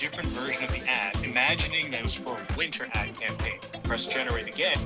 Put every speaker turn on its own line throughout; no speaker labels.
different version of the ad, imagining that it was for a winter ad campaign. Press generate again.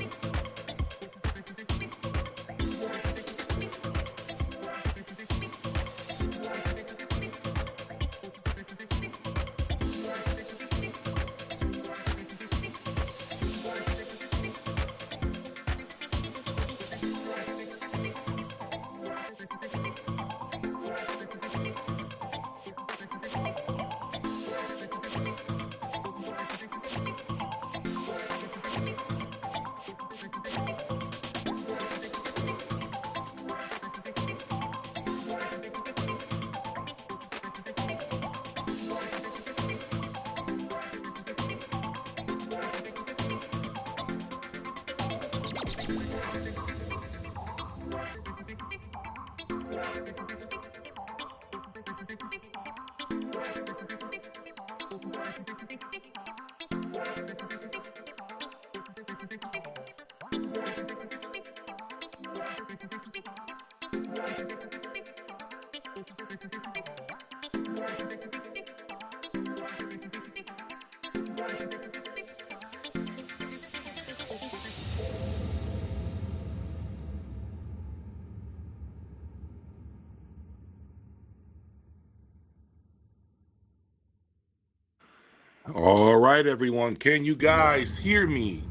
All right, everyone. Can you guys hear me?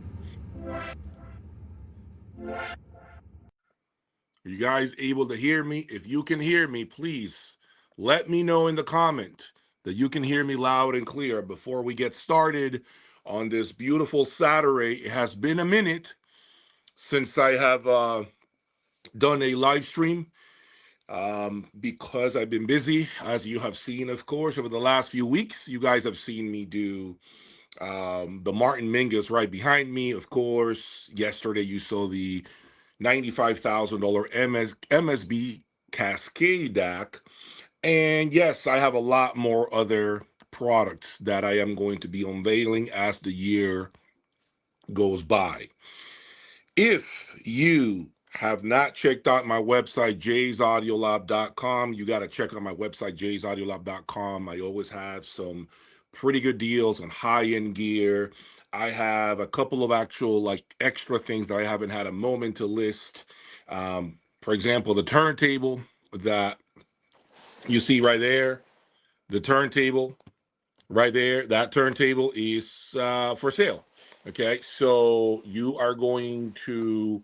Are you guys able to hear me? If you can hear me, please let me know in the comment that you can hear me loud and clear before we get started on this beautiful Saturday. It has been a minute since I have done a live stream because I've been busy, as you have seen, of course, over the last few weeks. You guys have seen me do the Marten Mingus right behind me. Of course, yesterday you saw the $95,000 MSB Cascade DAC. And yes, I have a lot more other products that I am going to be unveiling as the year goes by. If you have not checked out my website, jaysaudiolab.com, you got to check out my website, jaysaudiolab.com. I always have some pretty good deals on high-end gear. I have a couple of actual like extra things that I haven't had a moment to list. For example, the turntable that you see right there, the turntable right there, that turntable is for sale. Okay, so you are going to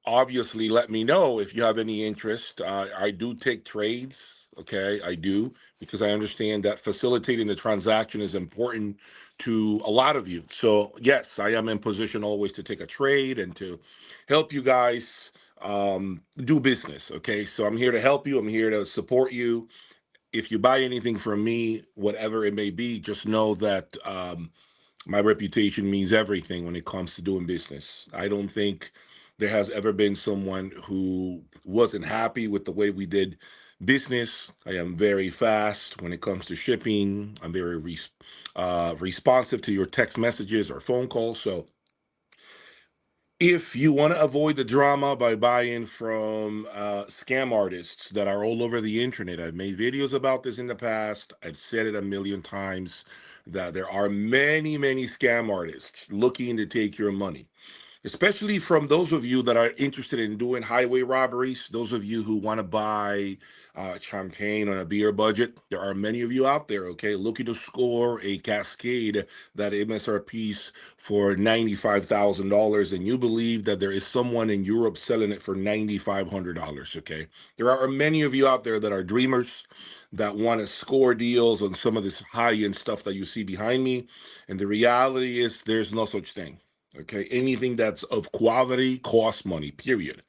obviously let me know if you have any interest. I do take trades, okay? I do, because I understand that facilitating the transaction is important to a lot of you. So yes, I am in position always to take a trade and to help you guys do business, okay? So I'm here to help you. I'm here to support you. If you buy anything from me, whatever it may be, just know that my reputation means everything when it comes to doing business. I don't think there has ever been someone who wasn't happy with the way we did business. I am very fast when it comes to shipping. I'm very responsive to your text messages or phone calls. So if you want to avoid the drama by buying from scam artists that are all over the internet, I've made videos about this in the past. I've said it a million times that there are many, many scam artists looking to take your money, especially from those of you that are interested in doing highway robberies, those of you who want to buy champagne on a beer budget. There are many of you out there, okay, looking to score a Cascade that MSRP's for $95,000, and you believe that there is someone in Europe selling it for $9,500, okay? There are many of you out there that are dreamers that want to score deals on some of this high-end stuff that you see behind me, and the reality is there's no such thing. Okay, anything that's of quality costs money, period.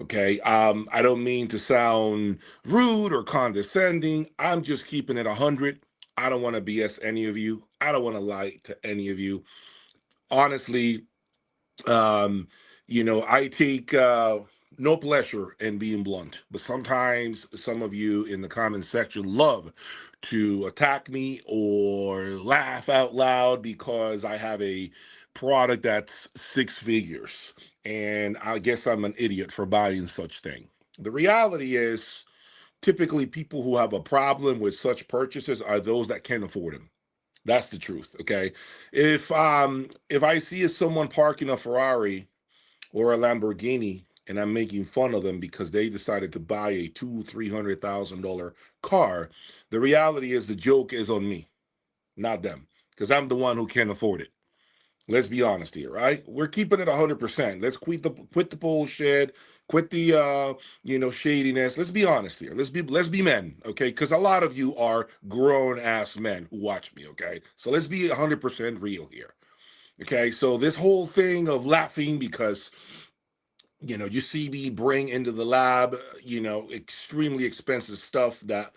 Okay, I don't mean to sound rude or condescending. I'm just keeping it 100. I don't want to BS any of you. I don't want to lie to any of you. Honestly, I take no pleasure in being blunt, but sometimes some of you in the comment section love to attack me or laugh out loud because I have a product that's six figures, and I guess I'm an idiot for buying such thing. The reality is, typically people who have a problem with such purchases are those that can't afford them. That's the truth. Okay. If I see someone parking a Ferrari or a Lamborghini and I'm making fun of them because they decided to buy a $200,000-300,000 car, the reality is the joke is on me, not them, because I'm the one who can't afford it. Let's be honest here, right? We're keeping it 100%. Let's quit the bullshit, quit the shadiness. Let's be honest here. Let's be men, okay? Because a lot of you are grown ass men who watch me, okay? So let's be 100% real here, okay? So this whole thing of laughing because you see me bring into the lab, extremely expensive stuff that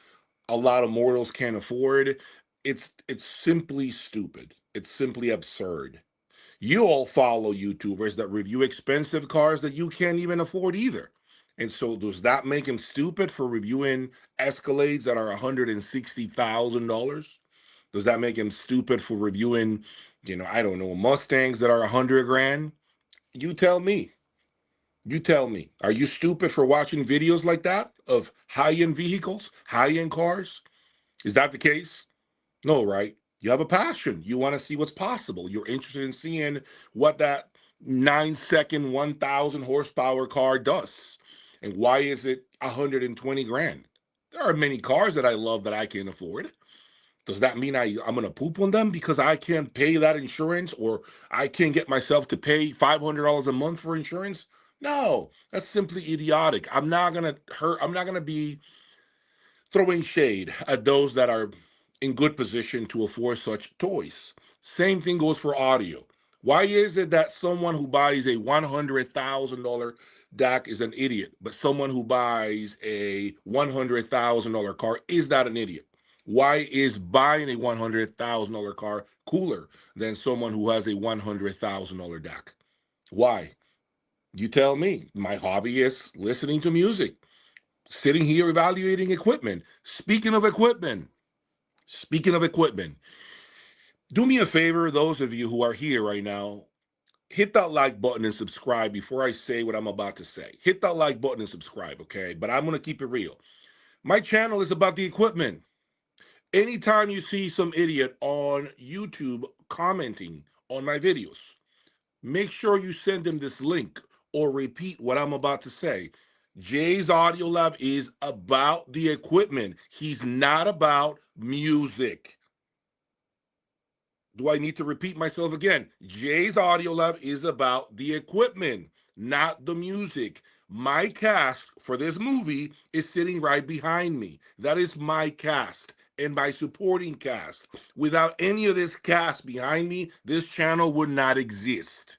a lot of mortals can't afford. It's simply stupid. It's simply absurd. You all follow YouTubers that review expensive cars that you can't even afford either. And so does that make him stupid for reviewing Escalades that are $160,000? Does that make him stupid for reviewing, I don't know, Mustangs that are 100 grand? You tell me. You tell me. Are you stupid for watching videos like that of high-end vehicles, high-end cars? Is that the case? No, right? You have a passion. You want to see what's possible. You're interested in seeing what that 9-second, 1,000 horsepower car does. And why is it 120 grand? There are many cars that I love that I can't afford. Does that mean I'm going to poop on them because I can't pay that insurance or I can't get myself to pay $500 a month for insurance? No, that's simply idiotic. I'm not going to hurt. I'm not going to be throwing shade at those that are in good position to afford such toys. Same thing goes for audio. Why is it that someone who buys a $100,000 DAC is an idiot, but someone who buys a $100,000 car is not an idiot? Why is buying a $100,000 car cooler than someone who has a $100,000 DAC? Why? You tell me. My hobby is listening to music, sitting here evaluating equipment. Speaking of equipment, do me a favor, those of you who are here right now, hit that like button and subscribe before I say what I'm about to say. Hit that like button and subscribe, okay? But I'm going to keep it real. My channel is about the equipment. Anytime you see some idiot on YouTube commenting on my videos, make sure you send him this link or repeat what I'm about to say. Jay's Audio Lab is about the equipment. He's not about music. Do I need to repeat myself again? Jay's Audio Lab is about the equipment, not the music. My cast for this movie is sitting right behind me. That is my cast and my supporting cast. Without any of this cast behind me, this channel would not exist.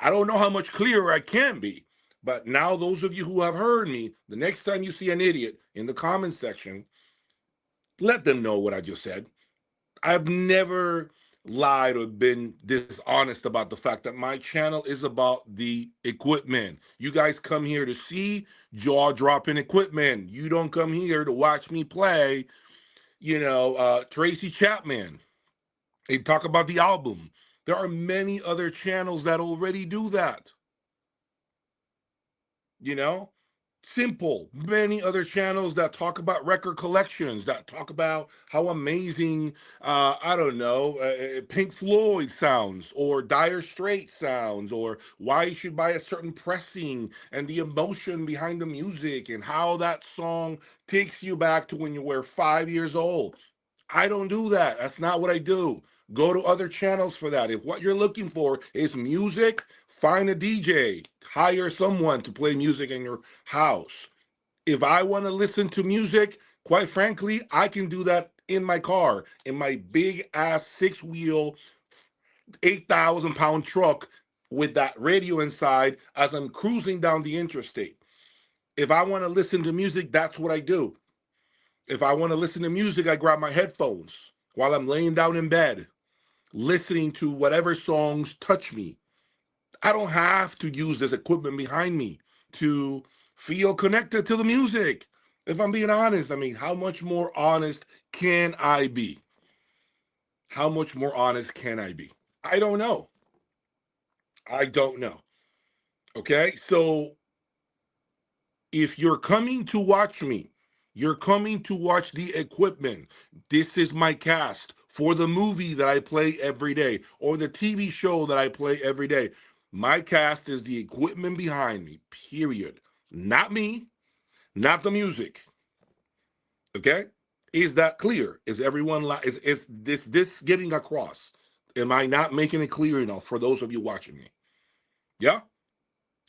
I don't know how much clearer I can be, but now those of you who have heard me, the next time you see an idiot in the comments section, let them know what I just said. I've never lied or been dishonest about the fact that my channel is about the equipment. You guys come here to see jaw-dropping equipment. You don't come here to watch me play, Tracy Chapman and talk about the album. There are many other channels that already do that. Simple. Many other channels that talk about record collections, that talk about how amazing, Pink Floyd sounds, or Dire Straits sounds, or why you should buy a certain pressing, and the emotion behind the music, and how that song takes you back to when you were 5 years old. I don't do that. That's not what I do. Go to other channels for that. If what you're looking for is music, find a DJ, hire someone to play music in your house. If I want to listen to music, quite frankly, I can do that in my car, in my big ass 6-wheel, 8,000-pound truck with that radio inside as I'm cruising down the interstate. If I want to listen to music, that's what I do. If I want to listen to music, I grab my headphones while I'm laying down in bed, listening to whatever songs touch me. I don't have to use this equipment behind me to feel connected to the music. If I'm being honest, how much more honest can I be? How much more honest can I be? I don't know. Okay, so if you're coming to watch me, you're coming to watch the equipment. This is my cast for the movie that I play every day or the TV show that I play every day. My cast is the equipment behind me, period. Not me, not the music. Okay? Is that clear? Is everyone is this getting across? Am I not making it clear enough for those of you watching me? Yeah?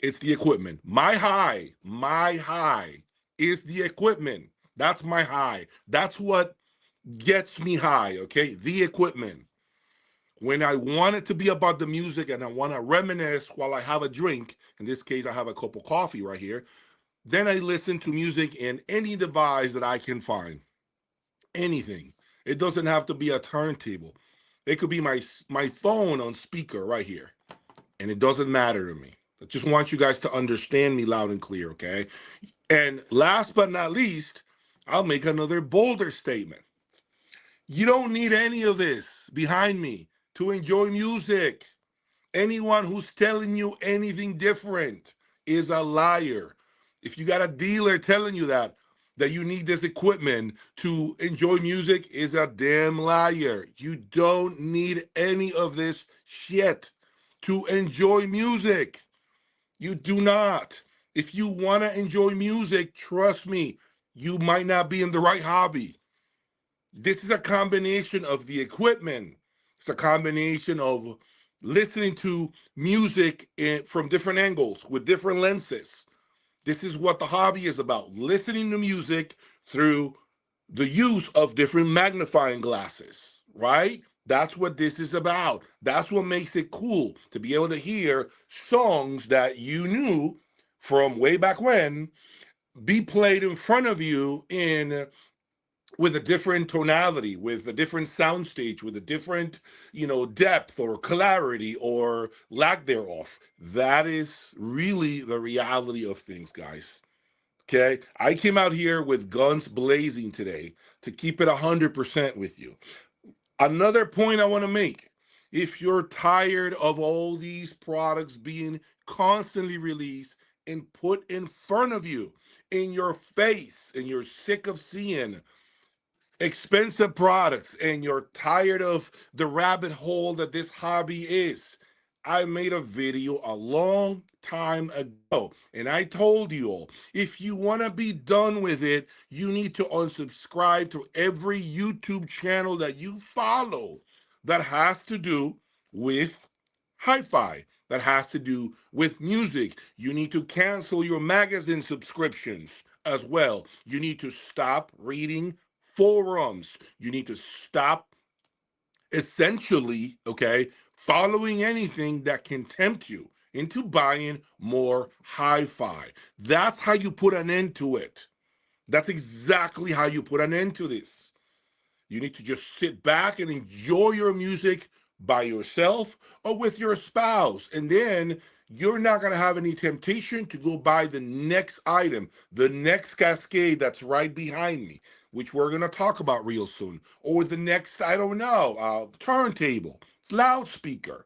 It's the equipment. My high is the equipment. That's my high. That's what gets me high, okay? The equipment. When I want it to be about the music and I want to reminisce while I have a drink, in this case, I have a cup of coffee right here, then I listen to music in any device that I can find. Anything. It doesn't have to be a turntable. It could be my phone on speaker right here. And it doesn't matter to me. I just want you guys to understand me loud and clear, okay? And last but not least, I'll make another bolder statement. You don't need any of this behind me to enjoy music. Anyone who's telling you anything different is a liar. If you got a dealer telling you that you need this equipment to enjoy music, is a damn liar. You don't need any of this shit to enjoy music. You do not. If you want to enjoy music, trust me, you might not be in the right hobby. This is a combination of the equipment. It's a combination of listening to music from different angles with different lenses. This is what the hobby is about, listening to music through the use of different magnifying glasses, right? That's what this is about. That's what makes it cool to be able to hear songs that you knew from way back when be played in front of you with a different tonality, with a different soundstage, with a different, depth or clarity or lack thereof. That is really the reality of things, guys. Okay, I came out here with guns blazing today to keep it 100% with you. Another point I want to make, if you're tired of all these products being constantly released and put in front of you, in your face, and you're sick of seeing expensive products and you're tired of the rabbit hole that this hobby is, I made a video a long time ago and I told you all, if you want to be done with it, you need to unsubscribe to every YouTube channel that you follow that has to do with hi-fi, that has to do with music. You need to cancel your magazine subscriptions as well. You need to stop reading forums. You need to stop essentially, okay, following anything that can tempt you into buying more hi-fi. That's how you put an end to it. That's exactly how you put an end to this. You need to just sit back and enjoy your music by yourself or with your spouse. And then you're not going to have any temptation to go buy the next item, the next Cascade that's right behind me, which we're going to talk about real soon, or the next, I don't know, turntable, loudspeaker.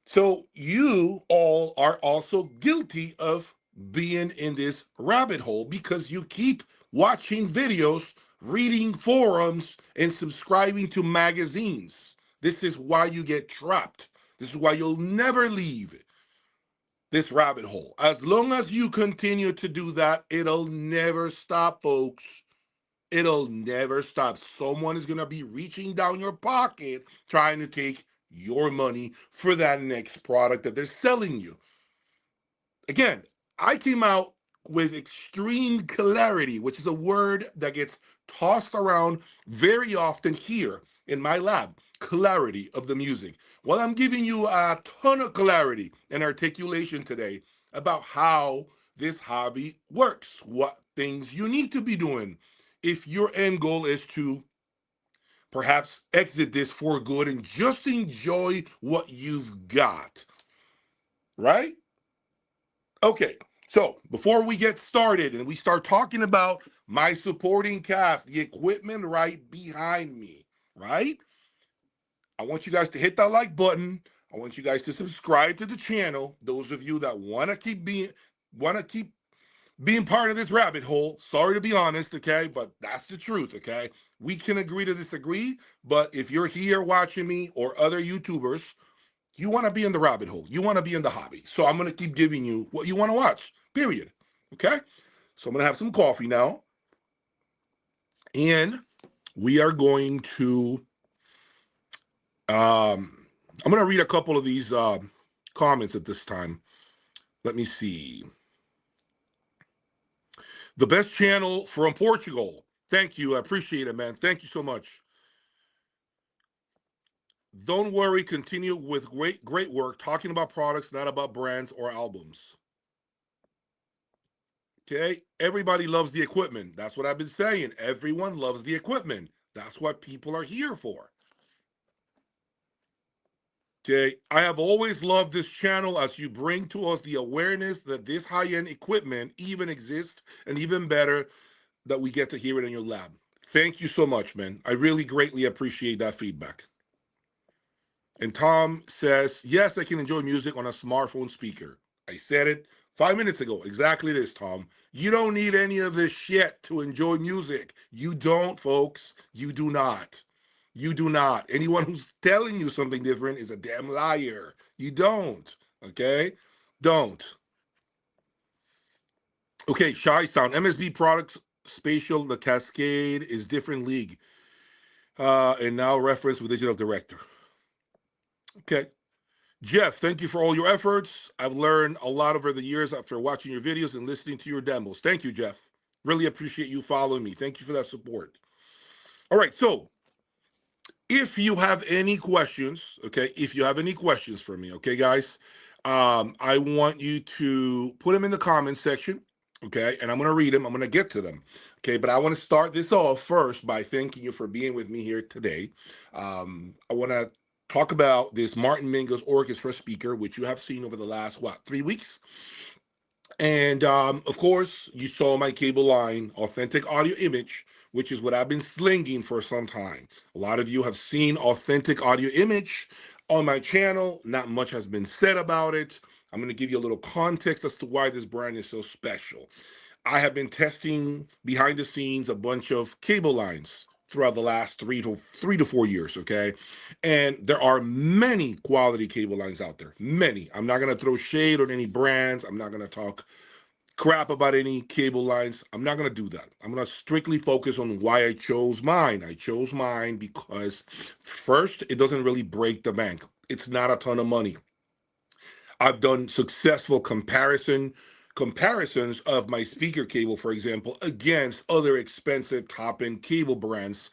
So you all are also guilty of being in this rabbit hole because you keep watching videos, reading forums, and subscribing to magazines. This is why you get trapped. This is why you'll never leave this rabbit hole. As long as you continue to do that, it'll never stop, folks. It'll never stop. Someone is going to be reaching down your pocket trying to take your money for that next product that they're selling you. Again, I came out with extreme clarity, which is a word that gets tossed around very often here in my lab. Clarity of the music. Well, I'm giving you a ton of clarity and articulation today about how this hobby works, what things you need to be doing if your end goal is to perhaps exit this for good and just enjoy what you've got. Right? Okay, so before we get started and we start talking about my supporting cast, the equipment right behind me, right? I want you guys to hit that like button. I want you guys to subscribe to the channel. Those of you that want to keep being part of this rabbit hole. Sorry to be honest, okay, but that's the truth, okay? We can agree to disagree, but if you're here watching me or other YouTubers, you want to be in the rabbit hole. You want to be in the hobby. So I'm going to keep giving you what you want to watch, period. Okay? So I'm going to have some coffee now. And we are going to, I'm going to read a couple of these comments at this time. Let me see. The best channel from Portugal. Thank you. I appreciate it, man. Thank you so much. Don't worry. Continue with great work. Talking about products, not about brands or albums. Okay. Everybody loves the equipment. That's what I've been saying. Everyone loves the equipment. That's what people are here for. Okay. I have always loved this channel as you bring to us the awareness that this high-end equipment even exists, and even better, that we get to hear it in your lab. Thank you so much, man. I really greatly appreciate that feedback. And Tom says, yes, I can enjoy music on a smartphone speaker. I said it 5 minutes ago. Exactly this, Tom. You don't need any of this shit to enjoy music. You don't, folks. You do not. You do not. Anyone who's telling you something different is a damn liar. You don't. Okay? Don't. Okay, Shy Sound. MSB Products Spatial, the Cascade is different league. And now reference with Digital Director. Okay. Jeff, thank you for all your efforts. I've learned a lot over the years after watching your videos and listening to your demos. Thank you, Jeff. Really appreciate you following me. Thank you for that support. All right, so if you have any questions, okay, if you have any questions for me, okay, guys, I want you to put them in the comments section, okay, and I'm going to read them. I'm going to get to them, okay, but I want to start this off first by thanking you for being with me here today. I want to talk about this Marten Mingus Orchestra speaker, which you have seen over the last, 3 weeks? And of course, you saw my cable line, authentic audio image, which is what I've been slinging for some time. A lot of you have seen authentic audio image on my channel. Not much has been said about it. I'm going to give you a little context as to why this brand is so special. I have been testing behind the scenes a bunch of cable lines throughout the last 3 to 4 years, okay? And there are many quality cable lines out there, many. I'm not going to throw shade on any brands. I'm not going to talk crap about any cable lines. I'm not going to do that. I'm going to strictly focus on why I chose mine. I chose mine because first, it doesn't really break the bank. It's not a ton of money. I've done successful comparisons of my speaker cable, for example, against other expensive top-end cable brands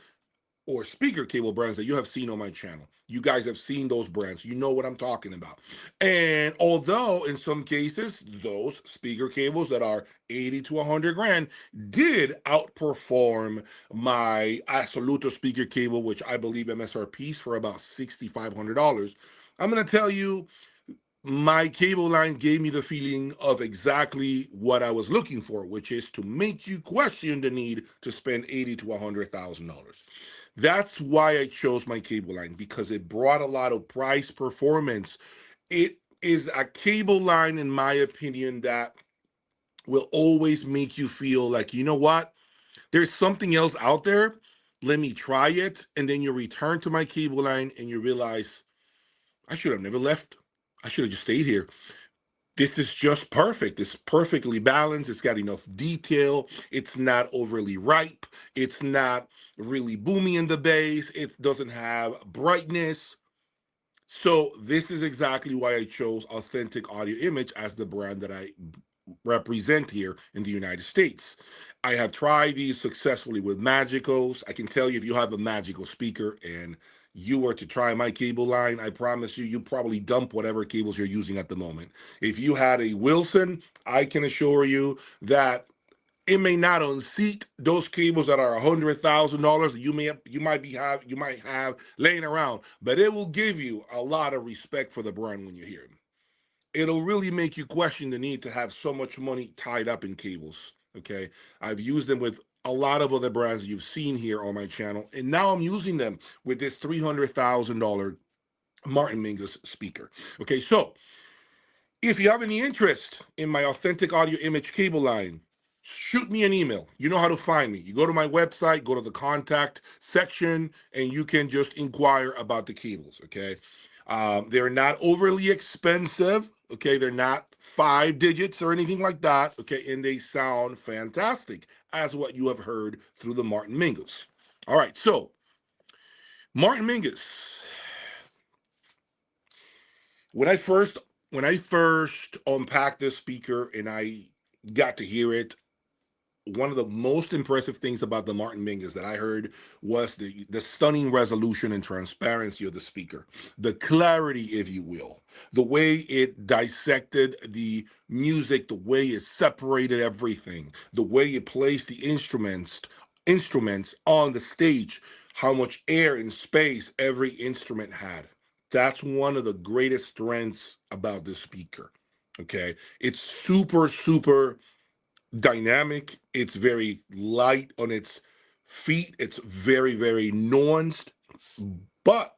or speaker cable brands that you have seen on my channel. You guys have seen those brands. You know what I'm talking about. And although in some cases, those speaker cables that are 80 to 100 grand did outperform my Assoluto speaker cable, which I believe MSRPs for about $6,500. I'm going to tell you, my cable line gave me the feeling of exactly what I was looking for, which is to make you question the need to spend $80,000 to $100,000. That's why I chose my cable line, because it brought a lot of price performance. It is a cable line, in my opinion, that will always make you feel like, you know what? There's something else out there. Let me try it. And then you return to my cable line and you realize, I should have never left. I should have just stayed here. This is just perfect. It's perfectly balanced. It's got enough detail. It's not overly ripe. It's not really boomy in the bass. It doesn't have brightness. So this is exactly why I chose Authentic Audio Image as the brand that I represent here in the United States. I have tried these successfully with Magicos. I can tell you, if you have a Magico speaker and you were to try my cable line, I promise you, you probably dump whatever cables you're using at the moment. If you had a Wilson, I can assure you that it may not unseat those cables that are $100,000 you might have laying around, but it will give you a lot of respect for the brand when you hear them. It'll really make you question the need to have so much money tied up in cables. Okay, I've used them with a lot of other brands that you've seen here on my channel, and now I'm using them with this $300,000 Marten Mingus speaker. Okay, so if you have any interest in my authentic audio image cable line, shoot me an email. You know how to find me. You go to my website, go to the contact section, and you can just inquire about the cables, okay? They're not overly expensive, okay? They're not 5 digits or anything like that, okay? And they sound fantastic, as what you have heard through the Marten Mingus. All right, so Marten Mingus. When I first unpacked this speaker and I got to hear it, one of the most impressive things about the Marten Mingus that I heard was the stunning resolution and transparency of the speaker, the clarity, if you will, the way it dissected the music, the way it separated everything, the way it placed the instruments on the stage, how much air and space every instrument had. That's one of the greatest strengths about this speaker. Okay, it's super, super dynamic. It's very light on its feet. It's very, very nuanced. But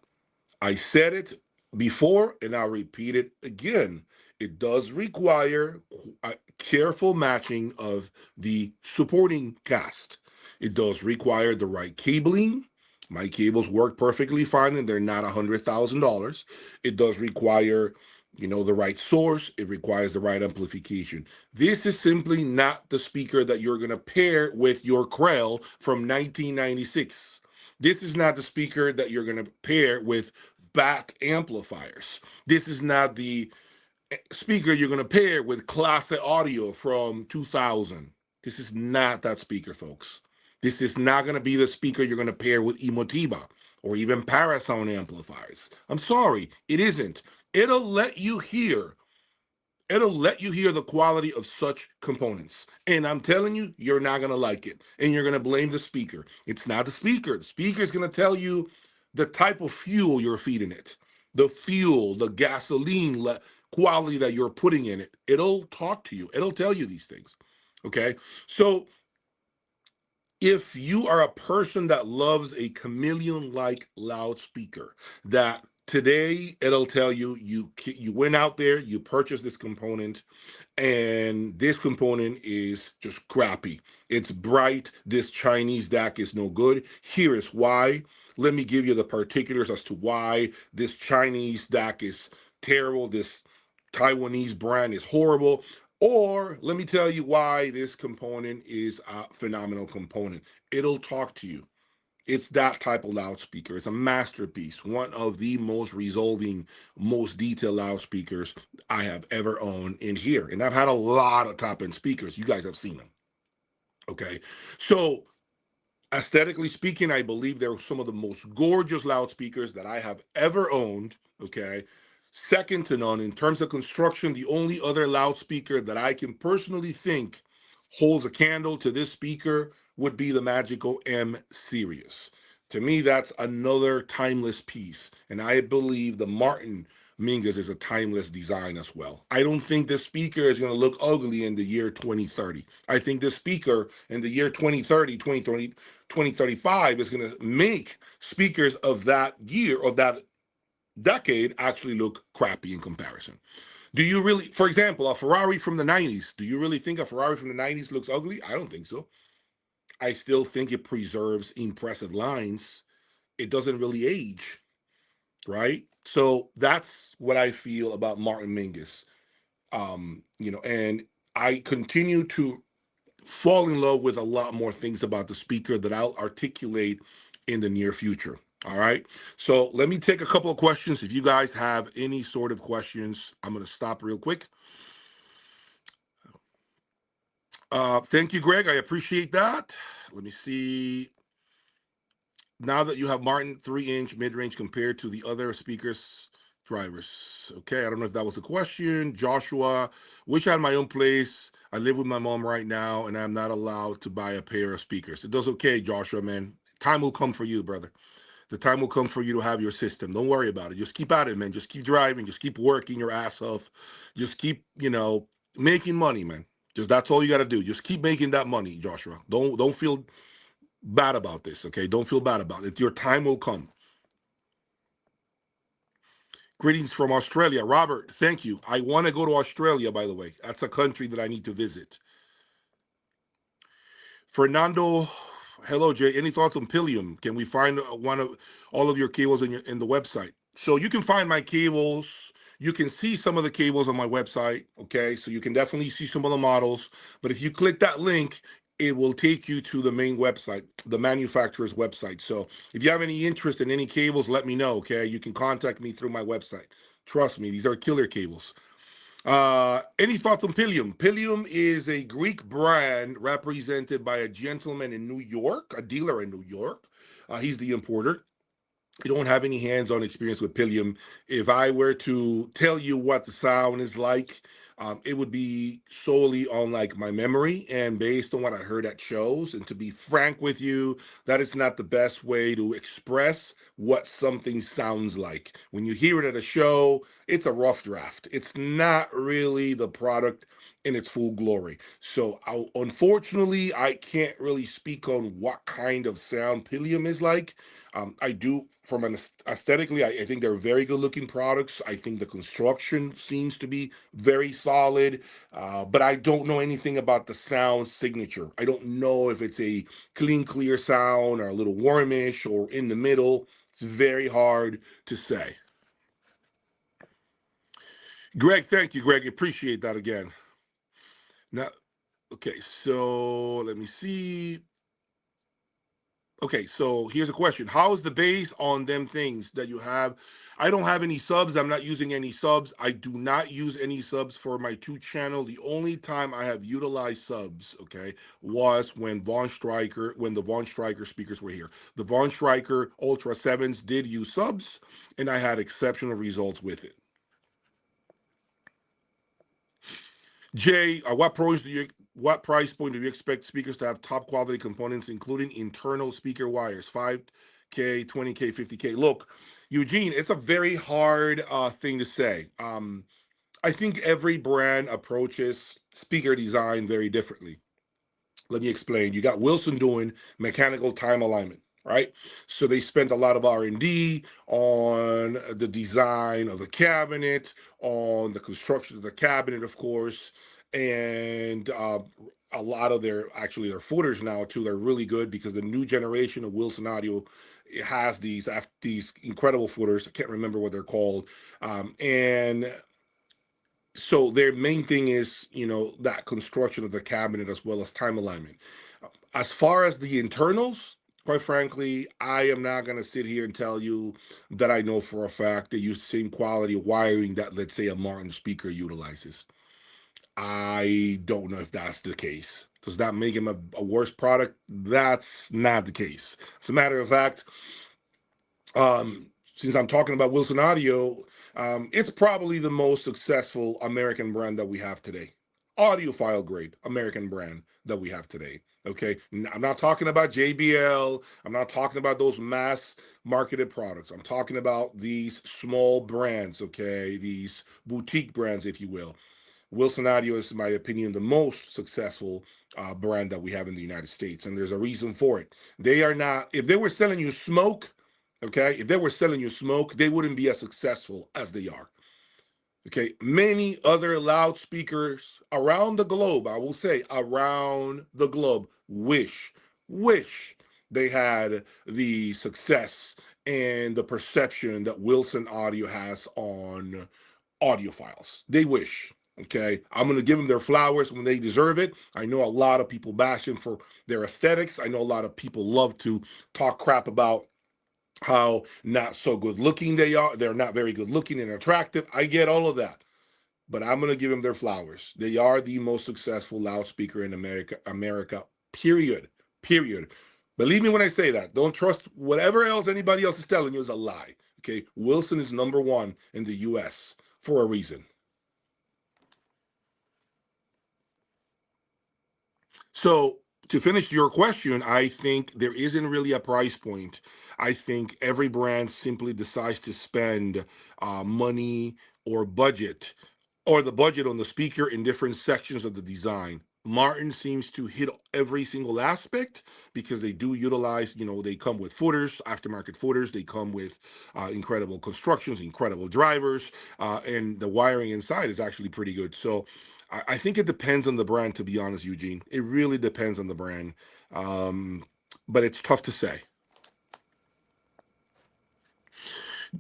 I said it before and I'll repeat it again. It does require a careful matching of the supporting cast. It does require the right cabling. My cables work perfectly fine and they're not $100,000. It does require, the right source. It requires the right amplification. This is simply not the speaker that you're going to pair with your Krell from 1996. This is not the speaker that you're going to pair with BAT amplifiers. This is not the speaker you're going to pair with classic audio from 2000. This is not that speaker, folks. This is not going to be the speaker you're going to pair with Emotiva or even Parasound amplifiers. I'm sorry, it isn't. It'll let you hear the quality of such components. And I'm telling you, you're not going to like it. And you're going to blame the speaker. It's not the speaker. The speaker is going to tell you the type of fuel you're feeding it, the fuel, the gasoline quality that you're putting in it. It'll talk to you. It'll tell you these things. Okay? So if you are a person that loves a chameleon-like loudspeaker, that today it'll tell you you went out there, you purchased this component, and this component is just crappy. It's bright. This Chinese DAC is no good. Here is why. Let me give you the particulars as to why this Chinese DAC is terrible. This Taiwanese brand is horrible. Or let me tell you why this component is a phenomenal component. It'll talk to you. It's that type of loudspeaker. It's a masterpiece, one of the most resolving, most detailed loudspeakers I have ever owned in here. And I've had a lot of top-end speakers. You guys have seen them. Okay. So aesthetically speaking, I believe they're some of the most gorgeous loudspeakers that I have ever owned. Okay. Second to none in terms of construction. The only other loudspeaker that I can personally think holds a candle to this speaker would be the Magico M series. To me, that's another timeless piece. And I believe the Marten Mingus is a timeless design as well. I don't think this speaker is going to look ugly in the year 2030. I think this speaker in the year 2030, 2035 is going to make speakers of that year, of that decade, actually look crappy in comparison. Do you really, for example, a Ferrari from the 90s, do you really think a Ferrari from the 90s looks ugly? I don't think so. I still think it preserves impressive lines. It doesn't really age, right? So that's what I feel about Marten Mingus. And I continue to fall in love with a lot more things about the speaker that I'll articulate in the near future. All right. So let me take a couple of questions. If you guys have any sort of questions, I'm going to stop real quick. Thank you, Greg. I appreciate that. Let me see. Now that you have Marten 3-inch mid-range compared to the other speakers drivers. Okay, I don't know if that was a question. Joshua, wish I had my own place. I live with my mom right now, and I'm not allowed to buy a pair of speakers. It does okay, Joshua, man. Time will come for you, brother. The time will come for you to have your system. Don't worry about it. Just keep at it, man. Just keep driving. Just keep working your ass off. Just keep, making money, man. Just that's all you got to do. Just keep making that money, Joshua. Don't feel bad about this, okay? Don't feel bad about it. Your time will come. Greetings from Australia. Robert, thank you. I want to go to Australia, by the way. That's a country that I need to visit. Fernando, hello Jay. Any thoughts on Pilium? Can we find one of all of your cables in the website? So you can find my cables. You can see some of the cables on my website. Okay, so you can definitely see some of the models. But if you click that link, it will take you to the main website, the manufacturer's website. So if you have any interest in any cables, let me know. Okay, you can contact me through my website. Trust me, these are killer cables. Any thoughts on Pilium? Pilium is a Greek brand represented by a gentleman in New York, a dealer in New York. He's the importer. I don't have any hands-on experience with Pilium. If I were to tell you what the sound is like, it would be solely on like my memory and based on what I heard at shows. And to be frank with you, that is not the best way to express what something sounds like. When you hear it at a show, it's a rough draft. It's not really the product in its full glory. So unfortunately, I can't really speak on what kind of sound Pilium is like. I do, from an aesthetically, I think they're very good looking products. I think the construction seems to be very solid, but I don't know anything about the sound signature. I don't know if it's a clean, clear sound or a little warmish or in the middle. It's very hard to say. Greg, thank you, Greg. Appreciate that again. Now, okay, so let me see. Okay, so here's a question. How is the bass on them things that you have? I don't have any subs. I'm not using any subs. I do not use any subs for my 2-channel. The only time I have utilized subs, okay, was when the Von Stryker speakers were here. The Von Stryker Ultra 7s did use subs, and I had exceptional results with it. Jay, what price point do you expect speakers to have top quality components, including internal speaker wires, 5K, 20K, 50K? Look, Eugene, it's a very hard thing to say. I think every brand approaches speaker design very differently. Let me explain. You got Wilson doing mechanical time alignment, right? So they spent a lot of R&D on the design of the cabinet, on the construction of the cabinet, of course, and a lot of their footers now too. They're really good because the new generation of Wilson Audio has these incredible footers. I can't remember what they're called, and so their main thing is, that construction of the cabinet as well as time alignment. As far as the internals, quite frankly, I am not going to sit here and tell you that I know for a fact they use the same quality of wiring that, let's say, a Martin speaker utilizes. I don't know if that's the case. Does that make him a worse product? That's not the case. As a matter of fact, since I'm talking about Wilson Audio, it's probably the most successful American brand that we have today. Audiophile grade American brand that we have today. Okay, I'm not talking about JBL. I'm not talking about those mass marketed products. I'm talking about these small brands, okay, these boutique brands, if you will. Wilson Audio is, in my opinion, the most successful brand that we have in the United States, and there's a reason for it. They are not, if they were selling you smoke, okay, if they were selling you smoke, they wouldn't be as successful as they are. Okay, many other loudspeakers around the globe, I will say around the globe, wish they had the success and the perception that Wilson Audio has on audiophiles. They wish. Okay, I'm going to give them their flowers when they deserve it. I know a lot of people bash them for their aesthetics. I know a lot of people love to talk crap about how not so good looking they are. They're not very good looking and attractive. I get all of that, but I'm going to give them their flowers. They are the most successful loudspeaker in America, period. Believe me when I say that. Don't trust whatever else anybody else is telling you is a lie. Okay, Wilson is #1 in the US for a reason. So to finish your question, I think there isn't really a price point. I think every brand simply decides to spend money or budget or the budget on the speaker in different sections of the design. Martin seems to hit every single aspect because they do utilize, they come with footers, aftermarket footers. They come with incredible constructions, incredible drivers, and the wiring inside is actually pretty good. So I think it depends on the brand, to be honest, Eugene. It really depends on the brand. But it's tough to say.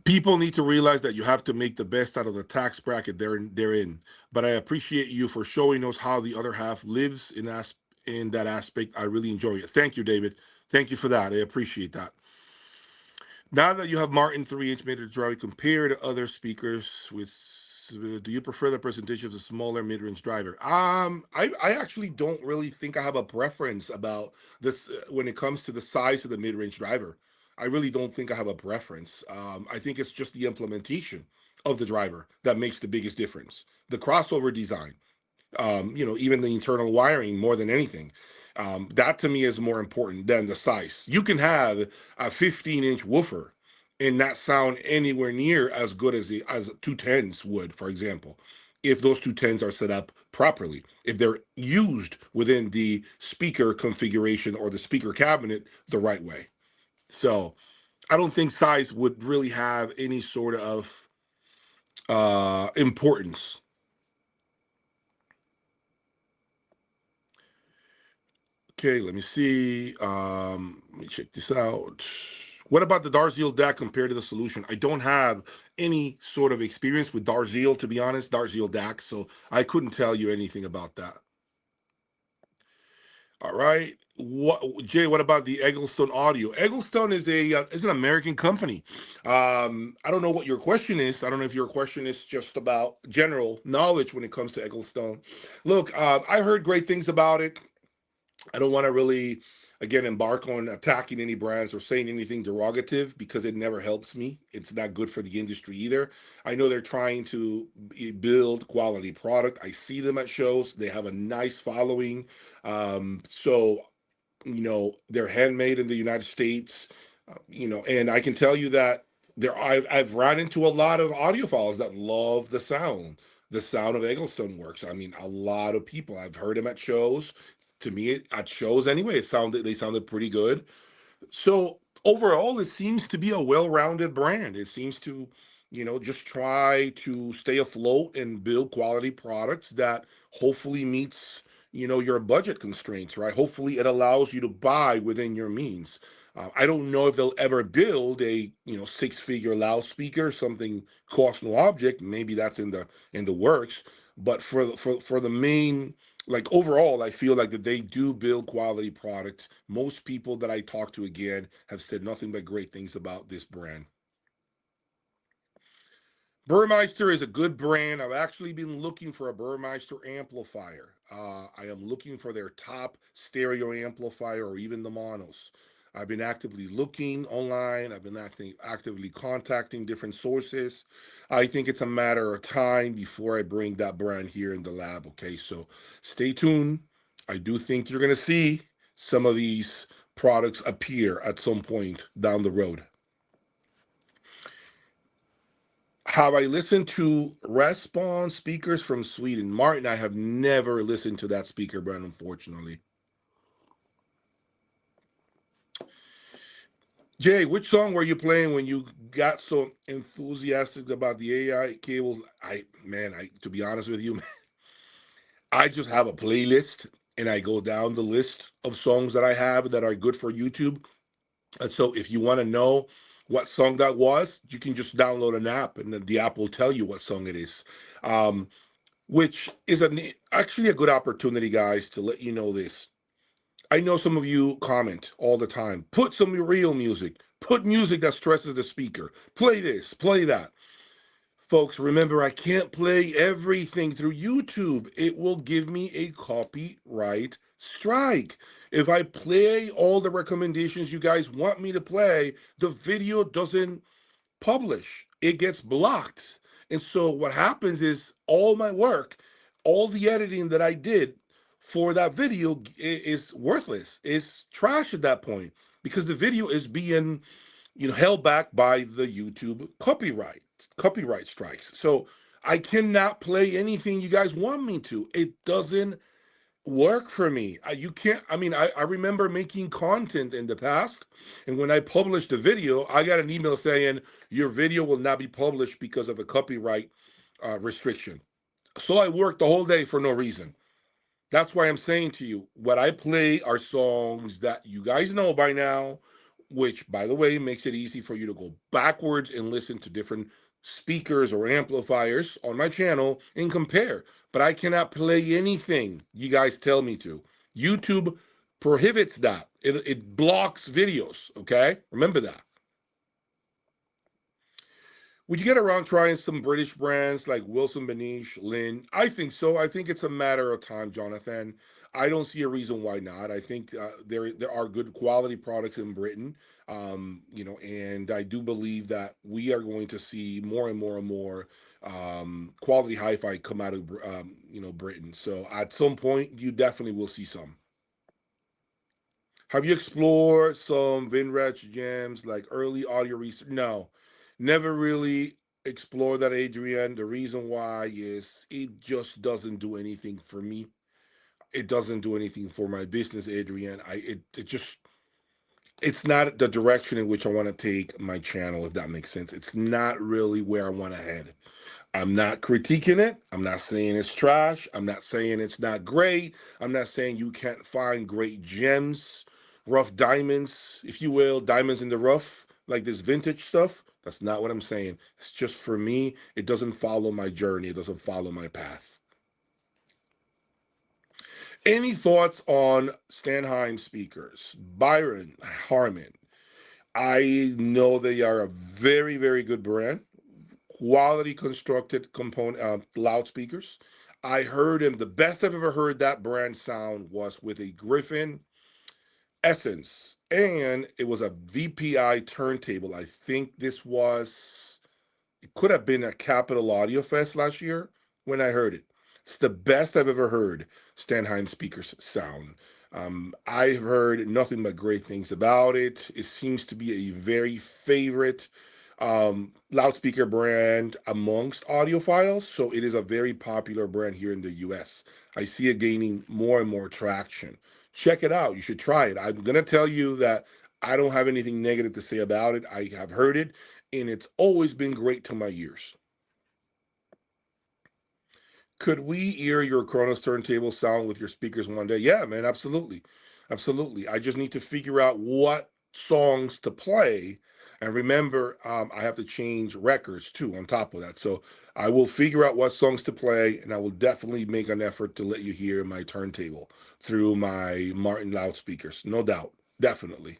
People need to realize that you have to make the best out of the tax bracket they're in. But I appreciate you for showing us how the other half lives in that aspect. I really enjoy it. Thank you, David. Thank you for that. I appreciate that. Now that you have Martin 3-inch mid-range driver compared to other speakers, do you prefer the presentation of a smaller mid-range driver? I actually don't really think I have a preference about this when it comes to the size of the mid-range driver. I really don't think I have a preference. I think it's just the implementation of the driver that makes the biggest difference. The crossover design, even the internal wiring more than anything. That to me is more important than the size. You can have a 15-inch woofer and not sound anywhere near as good as as 210s would, for example, if those 210s are set up properly, if they're used within the speaker configuration or the speaker cabinet the right way. So I don't think size would really have any sort of importance. Okay, let me see. Let me check this out. What about the Darziel DAC compared to the solution? I don't have any sort of experience with Darziel, to be honest, Darziel DAC, so I couldn't tell you anything about that. All right. Jay, what about the Egglestone Audio? Egglestone is an American company. I don't know what your question is. I don't know if your question is just about general knowledge when it comes to Egglestone. Look, I heard great things about it. I don't want to really, again, embark on attacking any brands or saying anything derogative because it never helps me. It's not good for the industry either. I know they're trying to build quality product. I see them at shows. They have a nice following. So, they're handmade in the United States, and I can tell you that I've run into a lot of audiophiles that love the sound. The sound of Egglestone works. I mean, a lot of people. I've heard them at shows. To me, at shows anyway, they sounded pretty good. So overall, it seems to be a well-rounded brand. It seems to, just try to stay afloat and build quality products that hopefully meets, your budget constraints, right? Hopefully, it allows you to buy within your means. I don't know if they'll ever build a, six-figure loudspeaker, something cost no object. Maybe that's in the works. But for the main, like, overall, I feel like that they do build quality products. Most people that I talk to, again, have said nothing but great things about this brand. Burmeister is a good brand. I've actually been looking for a Burmeister amplifier. I am looking for their top stereo amplifier or even the monos. I've been actively looking online. I've been actively contacting different sources. I think it's a matter of time before I bring that brand here in the lab. Okay, so stay tuned. I do think you're going to see some of these products appear at some point down the road. Have I listened to Respawn speakers from Sweden? Martin, I have never listened to that speaker brand, unfortunately. Jay, which song were you playing when you got so enthusiastic about the AI cable? To be honest with you, I just have a playlist and I go down the list of songs that I have that are good for YouTube. And so if you want to know what song that was, you can just download an app and then the app will tell you what song it is. Which is actually a good opportunity, guys, to let you know this. I know some of you comment all the time, put some real music, put music that stresses the speaker, play this, play that. Folks, remember, I can't play everything through YouTube. It will give me a copyright strike. If I play all the recommendations you guys want me to play, the video doesn't publish. It gets blocked. And so what happens is all my work, all the editing that I did for that video is worthless. It's trash at that point because the video is being, held back by the YouTube copyright strikes. So I cannot play anything you guys want me to. It doesn't work for me. You can't, I remember making content in the past, and when I published a video, I got an email saying your video will not be published because of a copyright restriction. So I work the whole day for no reason. That's why I'm saying to you, what I play are songs that you guys know by now, which, by the way, makes it easy for you to go backwards and listen to different speakers or amplifiers on my channel and compare. But I cannot play anything you guys tell me to. YouTube prohibits that. It blocks videos, okay? Remember that. Would you get around trying some British brands like Wilson Benish, Lynn? I think so. I think it's a matter of time, Jonathan. I don't see a reason why not. I think there are good quality products in Britain, and I do believe that we are going to see more and more and more quality hi-fi come out of Britain. So at some point, you definitely will see some. Have you explored some Vinrach jams like early audio research? No, never really explored that, Adrian. The reason why is it just doesn't do anything for me. It doesn't do anything for my business, Adrian. It's not the direction in which I want to take my channel, if that makes sense. It's not really where I want to head. I'm not critiquing it. I'm not saying it's trash. I'm not saying it's not great. I'm not saying you can't find great gems, rough diamonds, if you will, diamonds in the rough, like this vintage stuff. That's not what I'm saying. It's just for me, it doesn't follow my journey. It doesn't follow my path. Any thoughts on Stanheim speakers? Byron Harmon. I know they are a very, very good brand. Quality constructed component loudspeakers. I heard him. The best I've ever heard that brand sound was with a Griffin Essence, and it was a VPI turntable. I think it could have been at Capital Audio Fest last year when I heard it. It's the best I've ever heard Stanheim speakers sound. I've heard nothing but great things about it. It seems to be a very favorite loudspeaker brand amongst audiophiles. So it is a very popular brand here in the US. I see it gaining more and more traction. Check it out. You should try it. I'm going to tell you that I don't have anything negative to say about it. I have heard it, and it's always been great to my ears. Could we hear your Kronos turntable sound with your speakers one day? Yeah, man, absolutely. Absolutely. I just need to figure out what songs to play. And remember, I have to change records too on top of that. So I will figure out what songs to play, and I will definitely make an effort to let you hear my turntable through my Martin loudspeakers. No doubt. Definitely.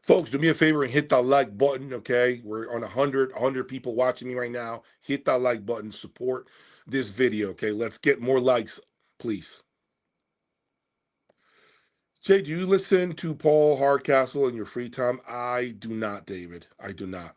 Folks, do me a favor and hit that like button, okay? We're on 100 people watching me right now. Hit that like button, support this video, okay? Let's get more likes, please. Jay, do you listen to Paul Hardcastle in your free time? I do not, David. I do not.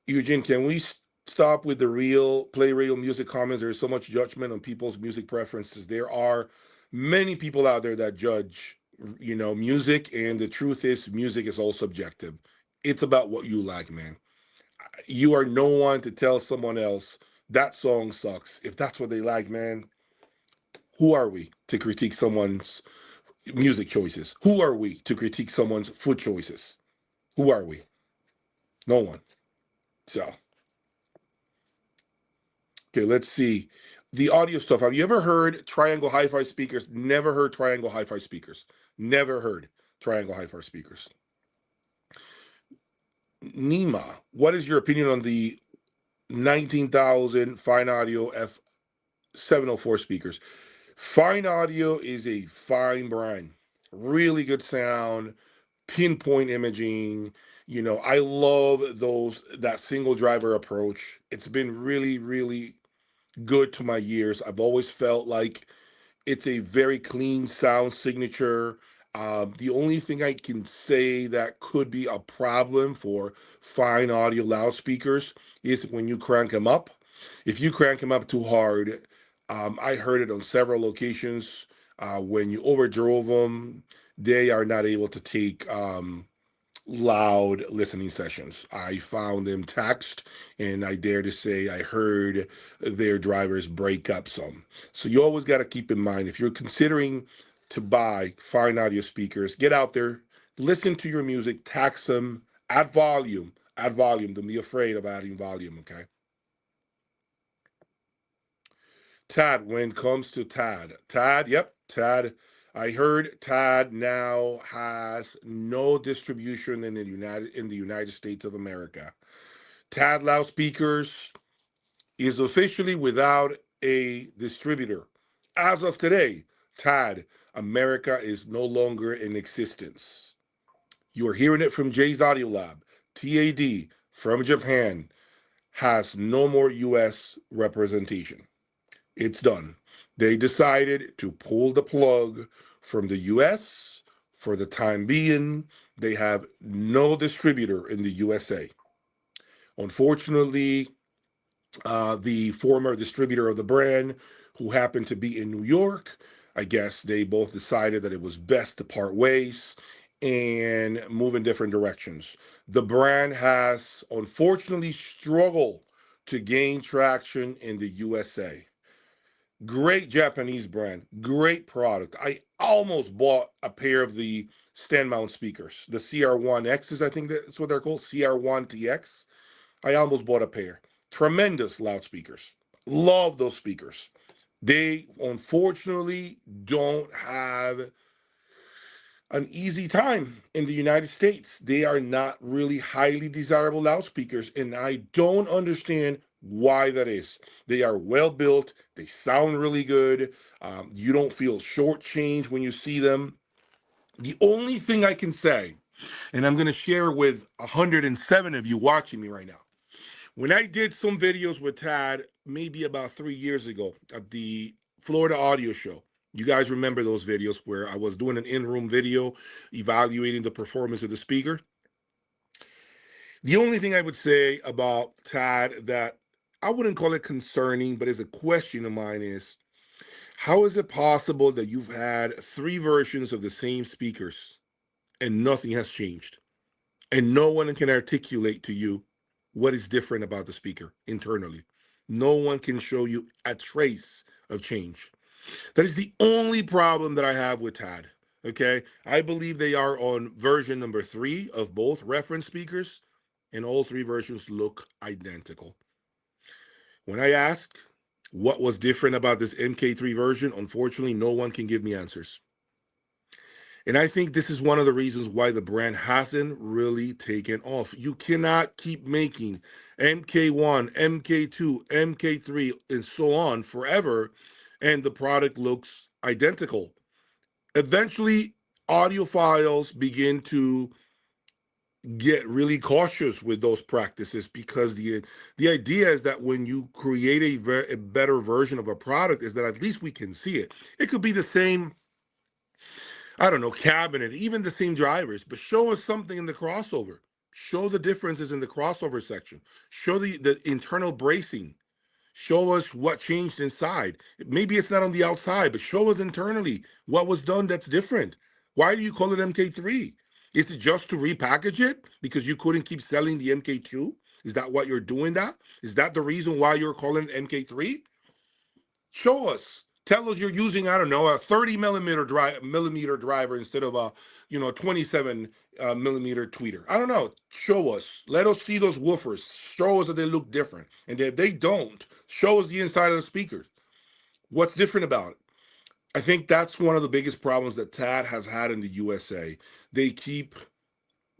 Eugene, can we stop with the play real music comments? There's so much judgment on people's music preferences. There are many people out there that judge, music, and the truth is music is all subjective. It's about what you like, man. You are no one to tell someone else that song sucks. If that's what they like, man, who are we to critique someone's music choices? Who are we to critique someone's food choices? Who are we? No one. So, okay, let's see. The audio stuff. Have you ever heard triangle hi-fi speakers? Never heard triangle hi-fi speakers. Never heard triangle hi-fi speakers. Nima, what is your opinion on the 19,000 Fine Audio F704 speakers? Fine Audio is a fine brand. Really good sound, pinpoint imaging. I love that single driver approach. It's been really, really good to my ears. I've always felt like it's a very clean sound signature. The only thing I can say that could be a problem for fine audio loudspeakers is when you crank them up. If you crank them up too hard, I heard it on several locations. When you overdrove them, they are not able to take loud listening sessions. I found them taxed, and I dare to say I heard their drivers break up some. So you always got to keep in mind, if you're considering to buy fine audio speakers, get out there, listen to your music, tax them, add volume. Don't be afraid of adding volume, okay? Tad, when it comes to Tad, yep, Tad. I heard Tad now has no distribution in the United States of America. Tad loudspeakers is officially without a distributor. As of today, Tad America is no longer in existence. You are hearing it from Jay's Audio Lab. TAD from Japan has no more US representation. It's done. They decided to pull the plug from the US for the time being. They have no distributor in the USA. Unfortunately, the former distributor of the brand, who happened to be in New York, I guess they both decided that it was best to part ways and move in different directions. The brand has unfortunately struggled to gain traction in the USA. Great Japanese brand, great product. I almost bought a pair of the stand mount speakers, the CR1Xs, I think that's what they're called, CR1TX. I almost bought a pair. Tremendous loudspeakers. Love those speakers. They unfortunately don't have an easy time in the United States. They are not really highly desirable loudspeakers, and I don't understand why that is. They are well built, they sound really good. You don't feel shortchanged when you see them. The only thing I can say, and I'm going to share with 107 of you watching me right now, when I did some videos with Tad, maybe about 3 years ago at the Florida Audio Show, you guys remember those videos where I was doing an in-room video evaluating the performance of the speaker? The only thing I would say about Tad that I wouldn't call it concerning, but is a question of mine is, how is it possible that you've had 3 versions of the same speakers and nothing has changed? And no one can articulate to you what is different about the speaker internally. No one can show you a trace of change. That is the only problem that I have with Tad. Okay, I believe they are on version number 3 of both reference speakers, and all 3 versions look identical. When I ask what was different about this MK3 version, unfortunately, no one can give me answers. And I think this is one of the reasons why the brand hasn't really taken off. You cannot keep making MK1, MK2, MK3, and so on forever, and the product looks identical. Eventually, audiophiles begin to get really cautious with those practices, because the idea is that when you create a better version of a product, is that at least we can see it. It could be the same, I don't know, cabinet, even the same drivers, but show us something in the crossover. Show the differences in the crossover section. Show the internal bracing. Show us what changed inside. Maybe it's not on the outside, but show us internally what was done that's different. Why do you call it MK3? Is it just to repackage it because you couldn't keep selling the MK2? Is that what you're doing that? Is that the reason why you're calling it MK3? Show us. Tell us you're using, I don't know, a 30 millimeter driver instead of a 27 millimeter tweeter. I don't know. Show us. Let us see those woofers. Show us that they look different. And if they don't, show us the inside of the speakers. What's different about it? I think that's one of the biggest problems that Tad has had in the USA. They keep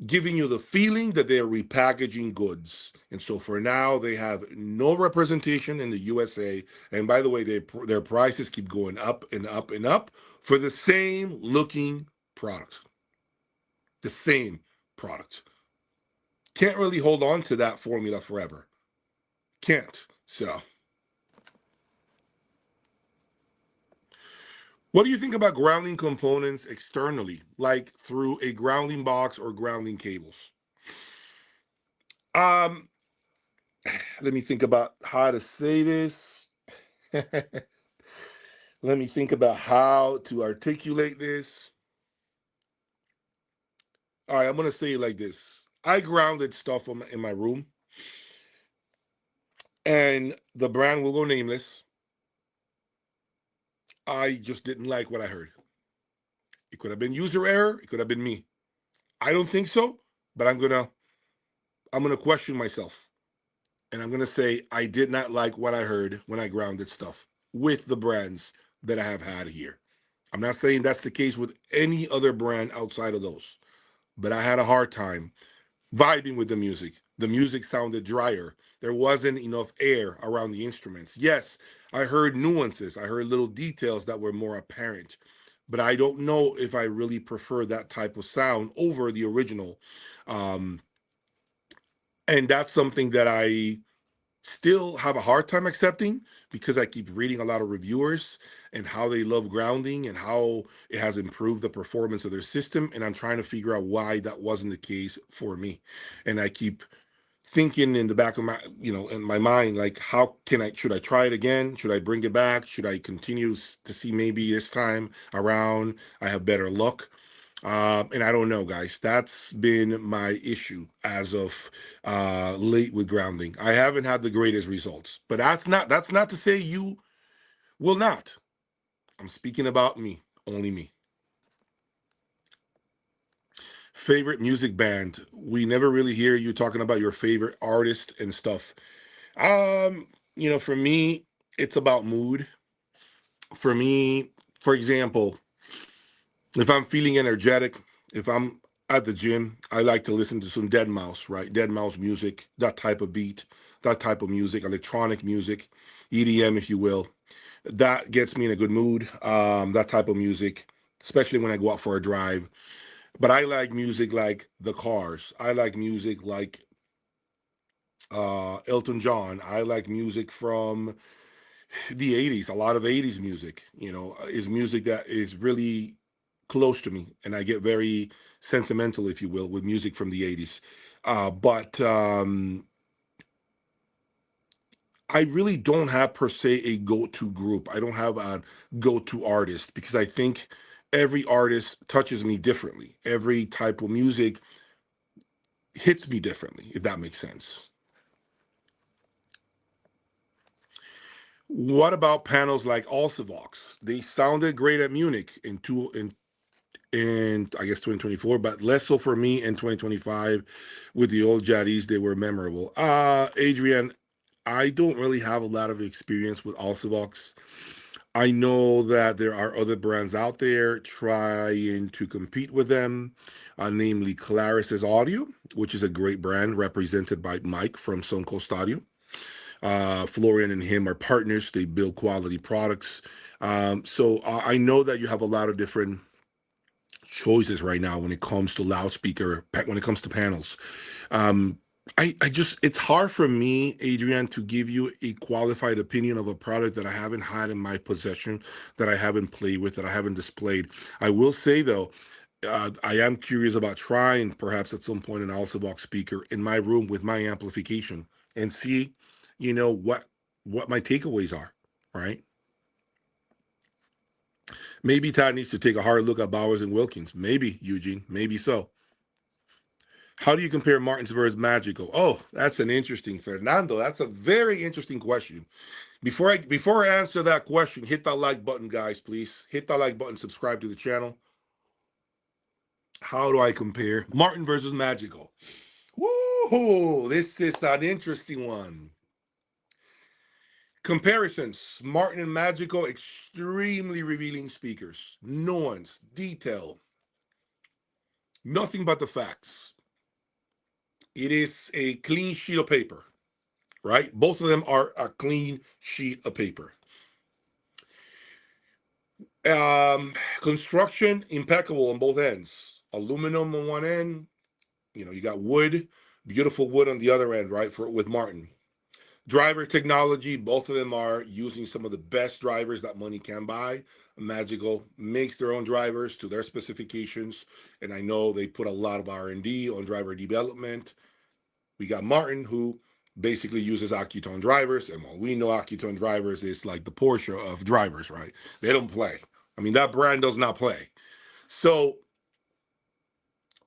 giving you the feeling that they're repackaging goods. And so for now, they have no representation in the USA. And by the way, their prices keep going up and up and up for the same looking product. The same product. Can't really hold on to that formula forever. Can't. So what do you think about grounding components externally, like through a grounding box or grounding cables? Let me think about how to say this. Let me think about how to articulate this. All right, I'm going to say it like this. I grounded stuff in my room, and the brand will go nameless. I just didn't like what I heard. It could have been user error. It could have been me. I don't think so, but I'm gonna question myself, and I'm gonna say I did not like what I heard when I grounded stuff. with the brands that I have had here. I'm not saying that's the case with any other brand outside of those, but I had a hard time vibing with the music. The music sounded drier. There wasn't enough air around the instruments. Yes, I heard nuances. I heard little details that were more apparent, but I don't know if I really prefer that type of sound over the original. Um, and that's something that I still have a hard time accepting because I keep reading a lot of reviewers and how they love grounding and how it has improved the performance of their system. And I'm trying to figure out why that wasn't the case for me. And I keep thinking in the back of my, in my mind, like, should I try it again? Should I bring it back? Should I continue to see maybe this time around I have better luck? And I don't know, guys. That's been my issue as of late with grounding. I haven't had the greatest results, but that's not to say you will not. I'm speaking about me, only me. Favorite music band. We never really hear you talking about your favorite artist and stuff. For me, it's about mood. For me, for example, if I'm feeling energetic, if I'm at the gym, I like to listen to some Dead Mouse, right? Dead Mouse music, that type of beat, that type of music, electronic music, EDM, if you will. That gets me in a good mood. That type of music, especially when I go out for a drive. But I like music like The Cars. I like music like Elton John. I like music from the 80s. A lot of 80s music, is music that is really close to me, and I get very sentimental, if you will, with music from the 80s. But I really don't have per se a go-to group. I don't have a go-to artist because I think every artist touches me differently. Every type of music hits me differently, if that makes sense. What about panels like Alcivox? They sounded great at Munich in I guess 2024, but less so for me in 2025 with the old Jaddies. They were memorable. Adrian, I don't really have a lot of experience with Alcivox. I know that there are other brands out there trying to compete with them, namely Claris's Audio, which is a great brand represented by Mike from Suncoast Audio. Florian and him are partners. They build quality products. So I know that you have a lot of different choices right now when it comes to when it comes to panels. Um, I just, it's hard for me, Adrian, to give you a qualified opinion of a product that I haven't had in my possession, that I haven't played with, that I haven't displayed. I will say though, I am curious about trying perhaps at some point an Alcivox speaker in my room with my amplification and see, what my takeaways are, right? Maybe Todd needs to take a hard look at Bowers and Wilkins. Maybe, Eugene, maybe so. How do you compare Martin's versus Magico? Oh, that's an interesting, Fernando. That's a very interesting question. Before I answer that question, hit that like button, guys, please. Hit that like button, subscribe to the channel. How do I compare Martin versus Magico? Woo! This is an interesting one. Comparisons. Martin and Magico, extremely revealing speakers. Nuance, detail, nothing but the facts. It is a clean sheet of paper, right? Both of them are a clean sheet of paper. Construction, impeccable on both ends. Aluminum on one end, you got wood, beautiful wood on the other end, right? With Martin. Driver technology, both of them are using some of the best drivers that money can buy. Magico makes their own drivers to their specifications, and I know they put a lot of R&D on driver development. We got Martin, who basically uses Accuton drivers, and we know Accuton drivers is like the Porsche of drivers, right? They don't play. I mean, that brand does not play. So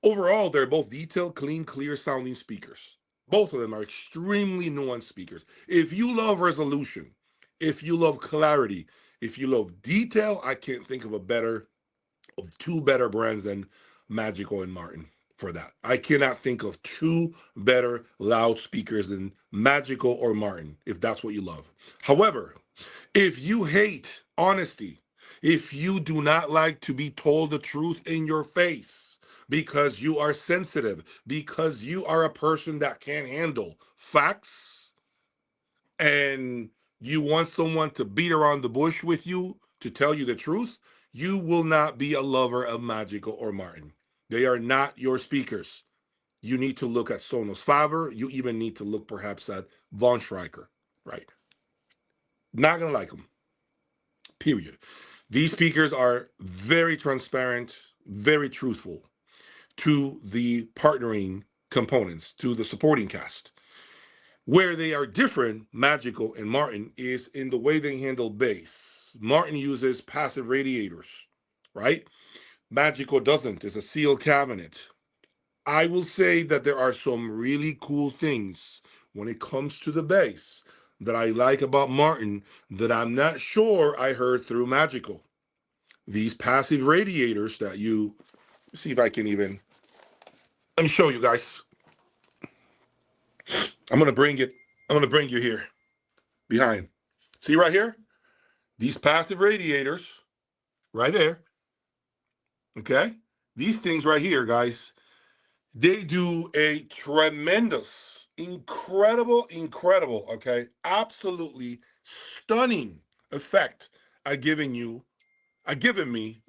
overall, they're both detailed, clean, clear sounding speakers. Both of them are extremely nuanced speakers. If you love resolution, if you love clarity, if you love detail, I can't think of two better brands than Magico and Martin for that. I cannot think of two better loudspeakers than Magico or Martin, if that's what you love. However, If you hate honesty, if you do not like to be told the truth in your face because you are sensitive, because you are a person that can't handle facts, and you want someone to beat around the bush with you to tell you the truth, you will not be a lover of Magico or Marten. They are not your speakers. You need to look at Sonos Faber. You even need to look perhaps at Von Schreiker, right? Not gonna like them, period. These speakers are very transparent, very truthful to the partnering components, to the supporting cast. Where they are different, Magico and Marten, is in the way they handle bass. Marten uses passive radiators, right? Magico doesn't. It's a sealed cabinet. I will say that there are some really cool things when it comes to the bass that I like about Marten that I'm not sure I heard through Magico. These passive radiators that you see, if I can even, let me show you guys. I'm gonna bring you here behind. See right here? These passive radiators right there. Okay? These things right here, guys, they do a tremendous, incredible, okay, absolutely stunning effect at giving me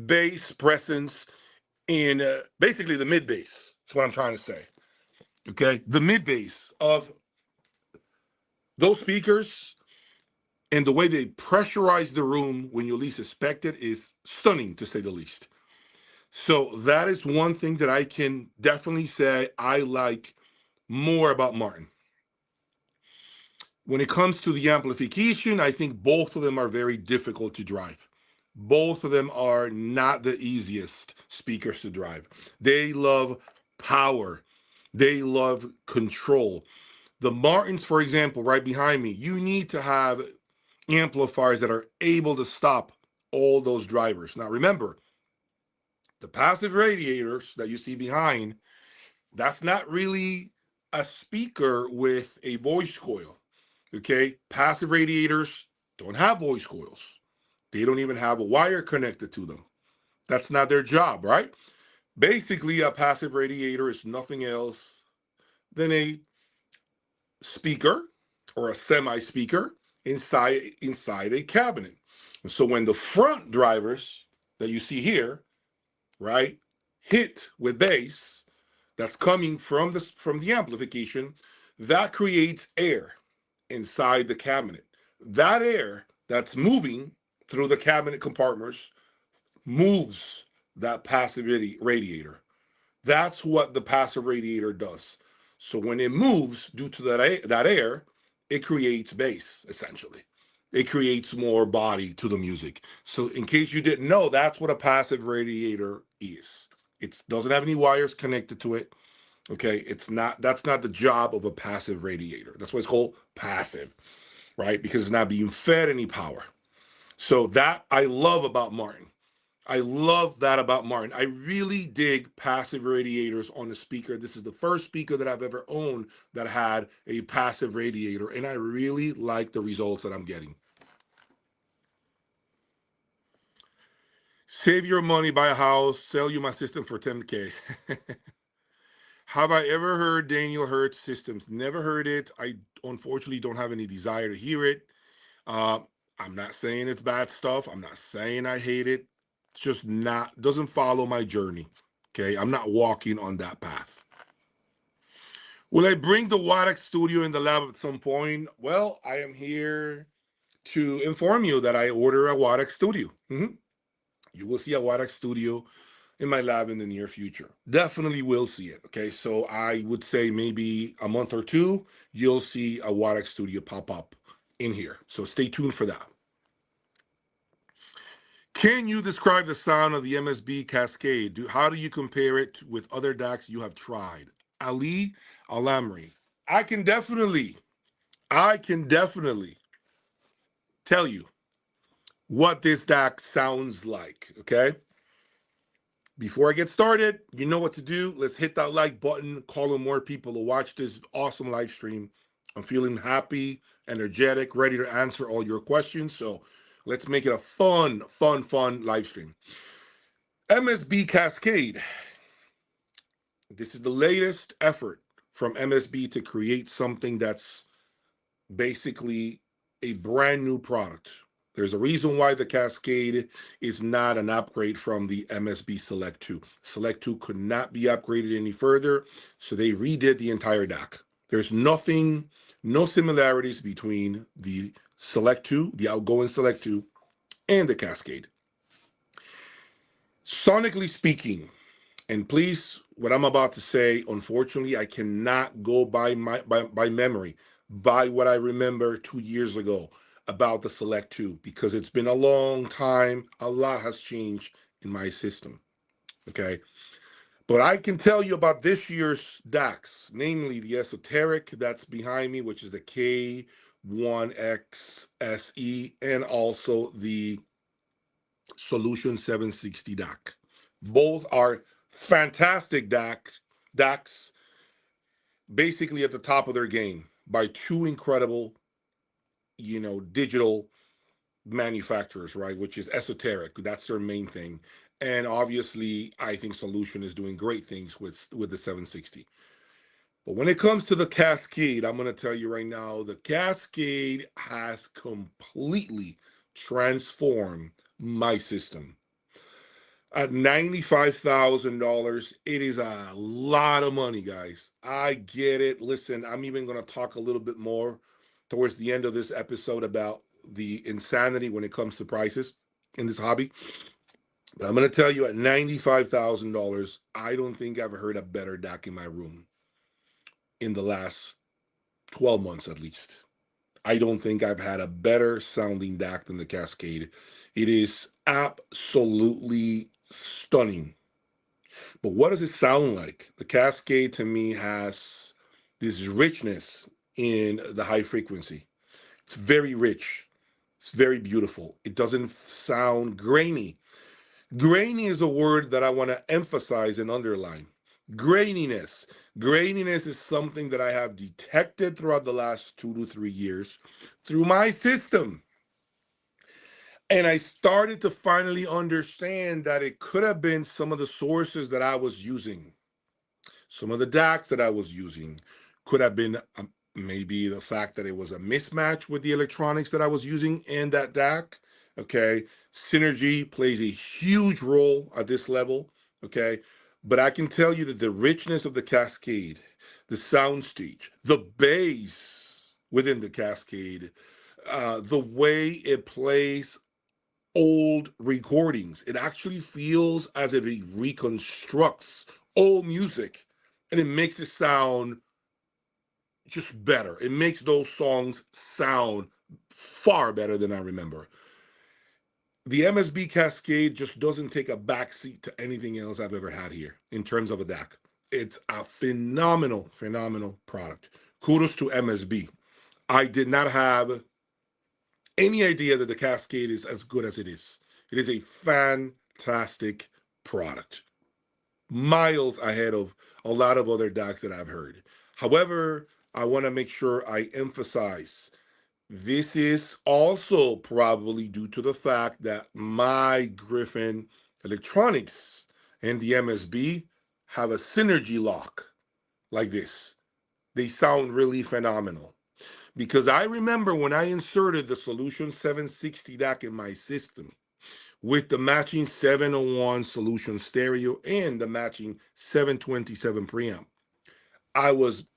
bass presence in basically the mid bass. That's what I'm trying to say. Okay, the mid bass of those speakers and the way they pressurize the room when you least expect it is stunning, to say the least. So that is one thing that I can definitely say I like more about Marten. When it comes to the amplification, I think both of them are very difficult to drive. Both of them are not the easiest speakers to drive. They love power. They love control. The Martens, for example, right behind me, you need to have amplifiers that are able to stop all those drivers. Now remember, the passive radiators that you see behind, that's not really a speaker with a voice coil. Okay, passive radiators don't have voice coils. They don't even have a wire connected to them. That's not their job, right? Basically, a passive radiator is nothing else than a speaker or a semi-speaker inside a cabinet. And so when the front drivers that you see here, right, hit with bass that's coming from the amplification, that creates air inside the cabinet. That air that's moving through the cabinet compartments moves that passive radiator. That's what the passive radiator does. So when it moves due to that air, it creates bass, essentially. It creates more body to the music. So in case you didn't know, that's what a passive radiator is. It doesn't have any wires connected to it. Okay, that's not the job of a passive radiator. That's why it's called passive, right? Because it's not being fed any power. So that I love about Marten. I love that about Marten. I really dig passive radiators on the speaker. This is the first speaker that I've ever owned that had a passive radiator, and I really like the results that I'm getting. Save your money, buy a house, sell you my system for 10K. Have I ever heard Daniel Hertz systems? Never heard it. I unfortunately don't have any desire to hear it. I'm not saying it's bad stuff. I'm not saying I hate it. It's just doesn't follow my journey. Okay, I'm not walking on that path. Will I bring the Wadex Studio in the lab at some point? Well, I am here to inform you that I order a Wadex Studio. You will see a Wadex Studio in my lab in the near future. Definitely will see it. Okay, so I would say maybe a month or two, you'll see a Wadex Studio pop up in here. So stay tuned for that. Can you describe the sound of the MSB Cascade? How do you compare it with other DACs you have tried? Ali Alamri. I can definitely tell you what this DAC sounds like, okay? Before I get started, you know what to do. Let's hit that like button, call in more people to watch this awesome live stream. I'm feeling happy energetic, ready to answer all your questions. So let's make it a fun live stream. MSB Cascade. This is the latest effort from MSB to create something that's basically a brand new product. There's a reason why the Cascade is not an upgrade from the MSB Select 2. Select 2 could not be upgraded any further, so they redid the entire DAC. There's nothing, no similarities between the Select 2, the outgoing Select 2, and the Cascade. Sonically speaking, and please, what I'm about to say, unfortunately, I cannot go by memory, by what I remember 2 years ago about the Select 2, because it's been a long time. A lot has changed in my system, okay? But I can tell you about this year's DACs, namely the Esoteric that's behind me, which is the K1X SE, and also the Solution 760 DAC. Both are fantastic DACs, basically at the top of their game by two incredible, digital manufacturers, right? Which is Esoteric. That's their main thing. And obviously, I think Solution is doing great things with the 760. But when it comes to the Cascade, I'm going to tell you right now, the Cascade has completely transformed my system. At $95,000, it is a lot of money, guys. I get it. Listen, I'm even going to talk a little bit more towards the end of this episode about the insanity when it comes to prices in this hobby. But I'm going to tell you, at $95,000, I don't think I've heard a better DAC in my room in the last 12 months at least. I don't think I've had a better sounding DAC than the Cascade. It is absolutely stunning. But what does it sound like? The Cascade to me has this richness in the high frequency. It's very rich. It's very beautiful. It doesn't sound grainy. Grainy is a word that I want to emphasize and underline. Graininess. Graininess is something that I have detected throughout the last 2 to 3 years through my system. And I started to finally understand that it could have been some of the sources that I was using. Some of the DACs that I was using could have been maybe the fact that it was a mismatch with the electronics that I was using in that DAC. Okay. Synergy plays a huge role at this level. Okay. But I can tell you that the richness of the Cascade, the soundstage, the bass within the Cascade, the way it plays old recordings, it actually feels as if it reconstructs old music and it makes it sound just better. It makes those songs sound far better than I remember. The MSB Cascade just doesn't take a backseat to anything else I've ever had here in terms of a DAC. It's a phenomenal product. Kudos to MSB. I did not have any idea that the Cascade is as good as it is. It is a fantastic product. Miles ahead of a lot of other DACs that I've heard. However, I want to make sure I emphasize this is also probably due to the fact that my Griffin Electronics and the MSB have a synergy lock like this. They sound really phenomenal. Because I remember when I inserted the Solution 760 DAC in my system with the matching 701 Solution stereo and the matching 727 preamp,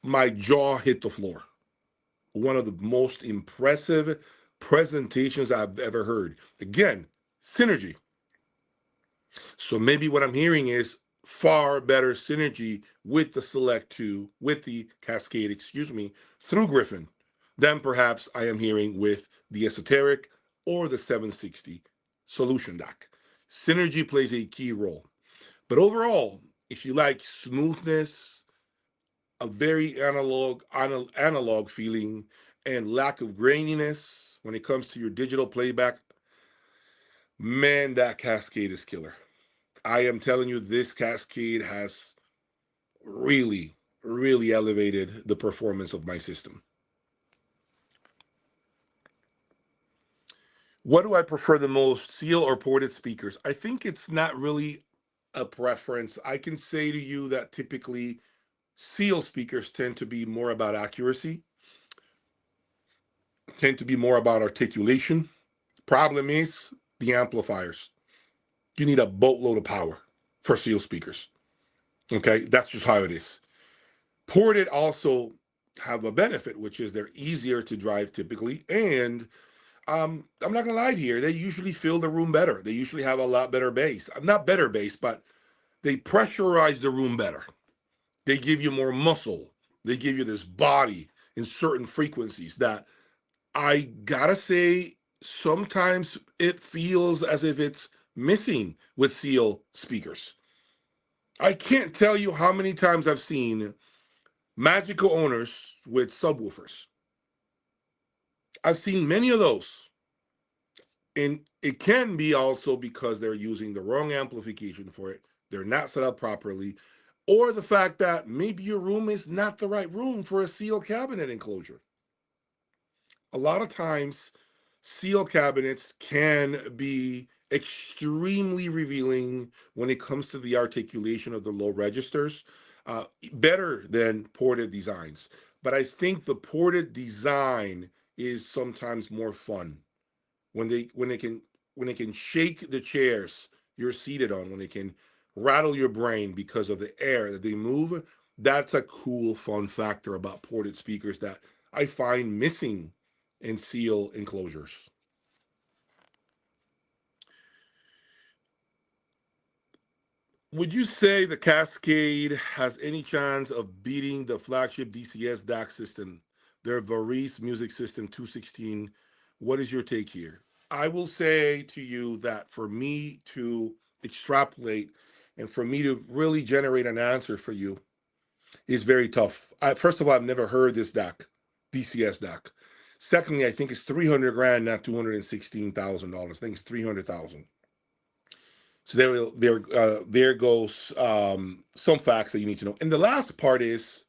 my jaw hit the floor. One of the most impressive presentations I've ever heard. Again, synergy. So maybe what I'm hearing is far better synergy with the Select 2, with the Cascade, through Griffin than perhaps I am hearing with the Esoteric or the 760 Solution DAC. Synergy plays a key role. But overall, if you like smoothness, a very analog feeling, and lack of graininess when it comes to your digital playback, man, that Cascade is killer. I am telling you, this Cascade has really elevated the performance of my system. What do I prefer the most, seal or ported speakers? I think it's not really a preference. I can say to you that typically seal speakers tend to be more about accuracy, tend to be more about articulation. Problem is the amplifiers. You need a boatload of power for seal speakers. Okay, that's just how it is. Ported also have a benefit, which is they're easier to drive typically, and I'm not gonna lie here, they usually fill the room better. They usually have a lot better bass. Not better bass, but they pressurize the room better. They give you more muscle. They give you this body in certain frequencies that I gotta say, sometimes it feels as if it's missing with seal speakers. I can't tell you how many times I've seen Magico owners with subwoofers. I've seen many of those. And it can be also because they're using the wrong amplification for it. They're not set up properly. Or the fact that maybe your room is not the right room for a seal cabinet enclosure. A lot of times, seal cabinets can be extremely revealing when it comes to the articulation of the low registers, better than ported designs. But I think the ported design is sometimes more fun when they can shake the chairs you're seated on, when they can rattle your brain because of the air that they move. That's a cool, fun factor about ported speakers that I find missing in seal enclosures. Would you say the Cascade has any chance of beating the flagship DCS DAC system, their Varice Music System 216? What is your take here? I will say to you that for me to extrapolate and for me to really generate an answer for you is very tough. First of all, I've never heard this DAC, DCS DAC. Secondly, I think it's 300 grand, not $216,000. I think it's 300,000. So there goes some facts that you need to know. And the last part is,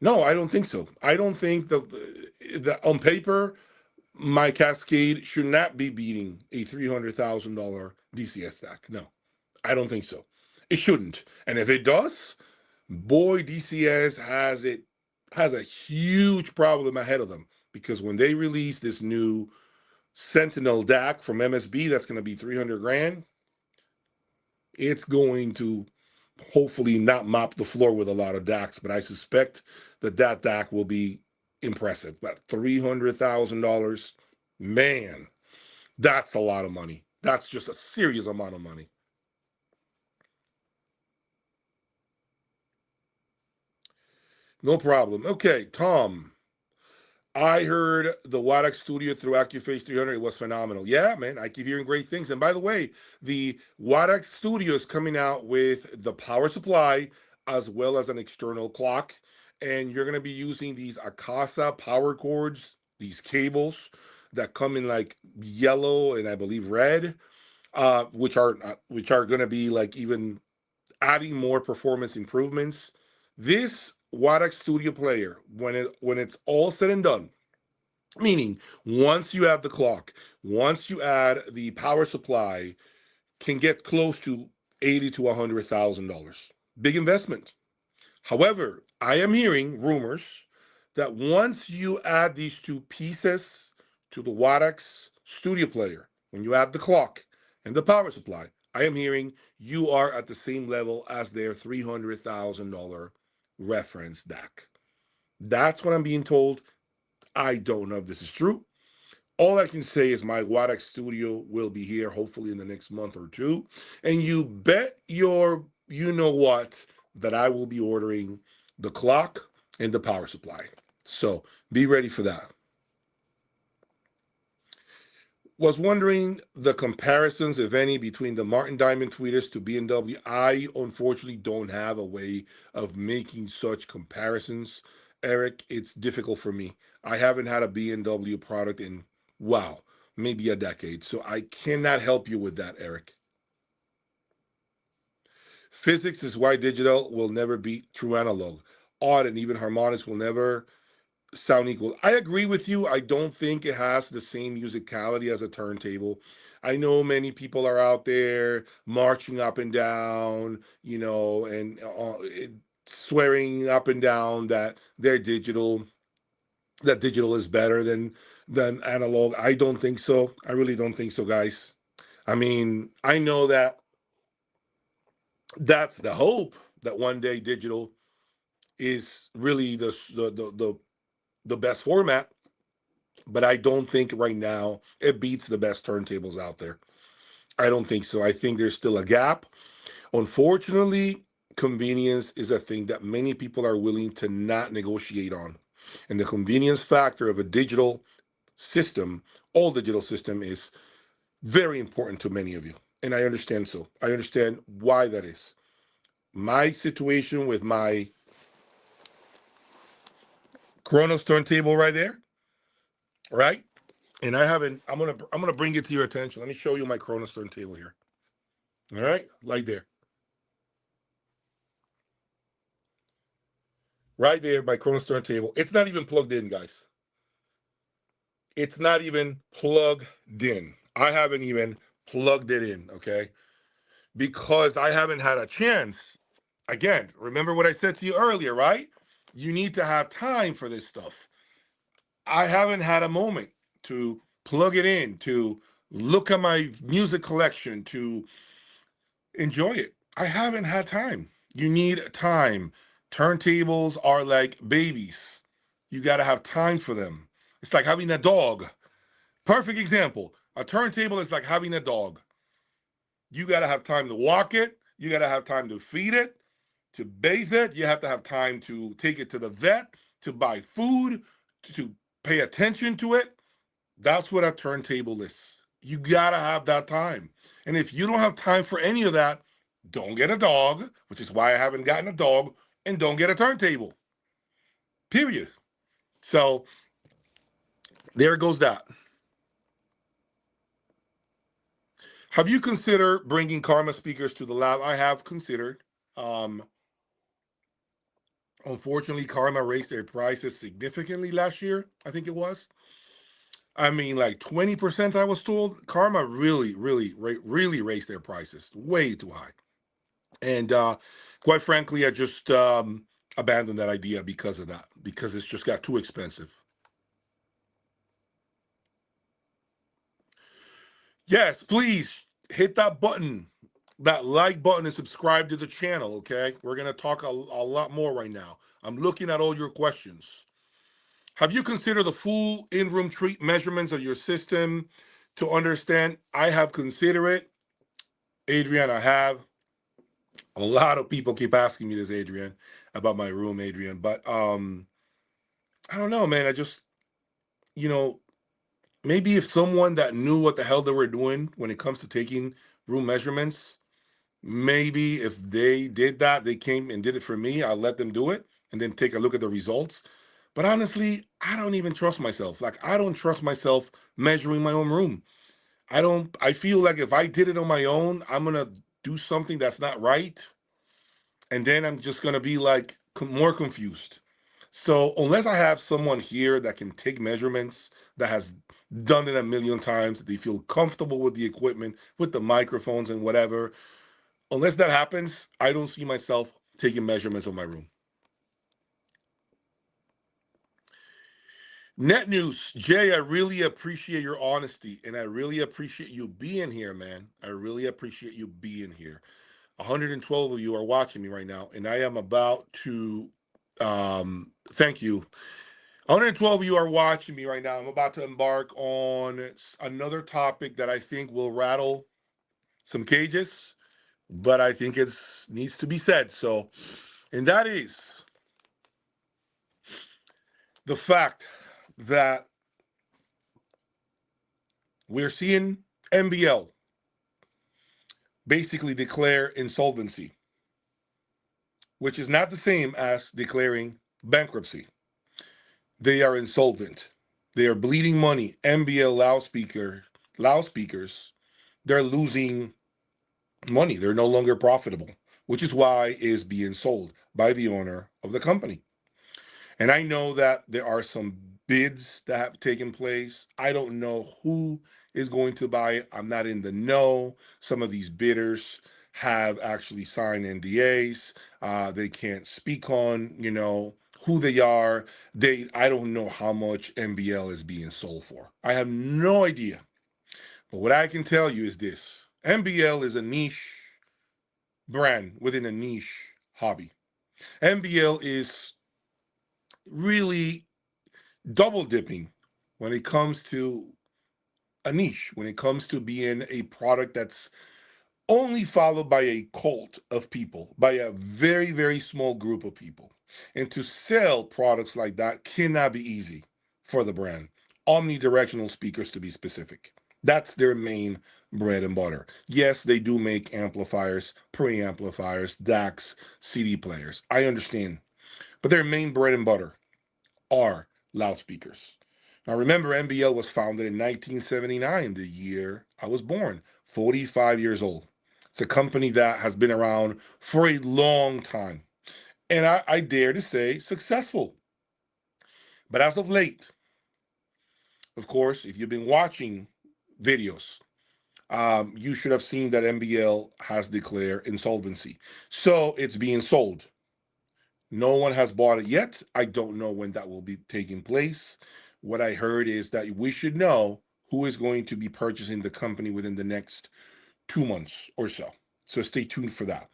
no, I don't think so. I don't think the on paper, my Cascade should not be beating a $300,000 DCS stack. No, I don't think so. It shouldn't. And if it does, boy, DCS has a huge problem ahead of them, because when they release this new Sentinel DAC from MSB, that's going to be 300 grand. It's going to hopefully not mop the floor with a lot of DACs, but I suspect that DAC will be impressive. But $300,000, man, that's a lot of money. That's just a serious amount of money. No problem. Okay, Tom. I heard the Wadex Studio through AccuFace 300. It was phenomenal. Yeah, man, I keep hearing great things. And by the way, the Wadex Studio is coming out with the power supply as well as an external clock. And you're going to be using these Akasa power cords, these cables that come in like yellow and I believe red, which are going to be like even adding more performance improvements. This Wadex Studio player, when it's all said and done, meaning once you have the clock, once you add the power supply, can get close to $80,000 to $100,000. Big investment. However, I am hearing rumors that once you add these two pieces to the Wadex Studio player, when you add the clock and the power supply, I am hearing you are at the same level as their $300,000 reference DAC. That's what I'm being told. I don't know if this is true. All I can say is my Wadex Studio will be here hopefully in the next month or two. And you bet your you know what that I will be ordering the clock and the power supply. So be ready for that. Was wondering the comparisons, if any, between the Martin Diamond tweeters to B&W. I unfortunately don't have a way of making such comparisons, Eric. It's difficult for me. I haven't had a B&W product in, wow, maybe a decade. So I cannot help you with that, Eric. Physics is why digital will never beat true analog. Odd and even harmonics will never sound equal. I agree with you. I don't think it has the same musicality as a turntable. I know many people are out there marching up and down, and swearing up and down that digital is better than analog. I don't think so. I really don't think so, guys. I mean, I know that that's the hope, that one day digital is really the best format, but I don't think right now it beats the best turntables out there. I don't think so. I think there's still a gap. Unfortunately, convenience is a thing that many people are willing to not negotiate on. And the convenience factor of a digital system, all digital system, is very important to many of you. And I understand so. I understand why that is. My situation with my Kronos turntable right there, right? And I'm gonna bring it to your attention. Let me show you my Kronos turntable here. All right, right there. Right there, my Kronos turntable. It's not even plugged in, guys. It's not even plugged in. I haven't even plugged it in, okay? Because I haven't had a chance. Again, remember what I said to you earlier, right? You need to have time for this stuff. I haven't had a moment to plug it in, to look at my music collection, to enjoy it. I haven't had time. You need time. Turntables are like babies. You got to have time for them. It's like having a dog. Perfect example. A turntable is like having a dog. You got to have time to walk it. You got to have time to feed it, to bathe it. You have to have time to take it to the vet, to buy food, to pay attention to it. That's what a turntable is. You got to have that time. And if you don't have time for any of that, don't get a dog, which is why I haven't gotten a dog, and don't get a turntable. Period. So there goes that. Have you considered bringing Karma speakers to the lab? I have considered. Unfortunately, Karma raised their prices significantly last year, I think it was. I mean, like 20%, I was told. Karma really raised their prices way too high. And quite frankly, I just abandoned that idea because of that, because it's just got too expensive. Yes, please hit that button, that like button, and subscribe to the channel, okay? We're going to talk a lot more right now. I'm looking at all your questions. Have you considered the full in-room treat measurements of your system to understand? I have considered it. Adrian, I have. A lot of people keep asking me this, Adrian, about my room, Adrian. But I don't know, man. I just, maybe if someone that knew what the hell they were doing when it comes to taking room measurements, maybe if they did that, they came and did it for me, I'll let them do it and then take a look at the results. But honestly, I don't even trust myself. Like, I don't trust myself measuring my own room. I feel like if I did it on my own, I'm going to do something that's not right. And then I'm just going to be like more confused. So unless I have someone here that can take measurements, that has done it a million times, they feel comfortable with the equipment, with the microphones and whatever, unless that happens, I don't see myself taking measurements of my room. Net News, Jay, I really appreciate your honesty, and I really appreciate you being here, man. I really appreciate you being here. 112 of you are watching me right now, and I am about to thank you. 112 of you are watching me right now. I'm about to embark on another topic that I think will rattle some cages, but I think it needs to be said. So, and that is the fact that we're seeing MBL basically declare insolvency, which is not the same as declaring bankruptcy. They are insolvent. They are bleeding money. MBL loudspeakers, they're losing money. They're no longer profitable, which is why it is being sold by the owner of the company. And I know that there are some bids that have taken place. I don't know who is going to buy it. I'm not in the know. Some of these bidders have actually signed NDAs. They can't speak on, who they are. I don't know how much MBL is being sold for. I have no idea. But what I can tell you is this: MBL is a niche brand within a niche hobby. MBL is really double dipping when it comes to a niche, when it comes to being a product that's only followed by a cult of people, by a very, very small group of people. And to sell products like that cannot be easy for the brand. Omnidirectional speakers, to be specific. That's their main bread and butter. Yes, they do make amplifiers, preamplifiers, DACs, CD players. I understand. But their main bread and butter are loudspeakers. Now remember, MBL was founded in 1979, the year I was born, 45 years old. It's a company that has been around for a long time. And I dare to say successful. But as of late, of course, if you've been watching videos, you should have seen that MBL has declared insolvency. So it's being sold. No one has bought it yet. I don't know when that will be taking place. What I heard is that we should know who is going to be purchasing the company within the next 2 months or so. So stay tuned for that.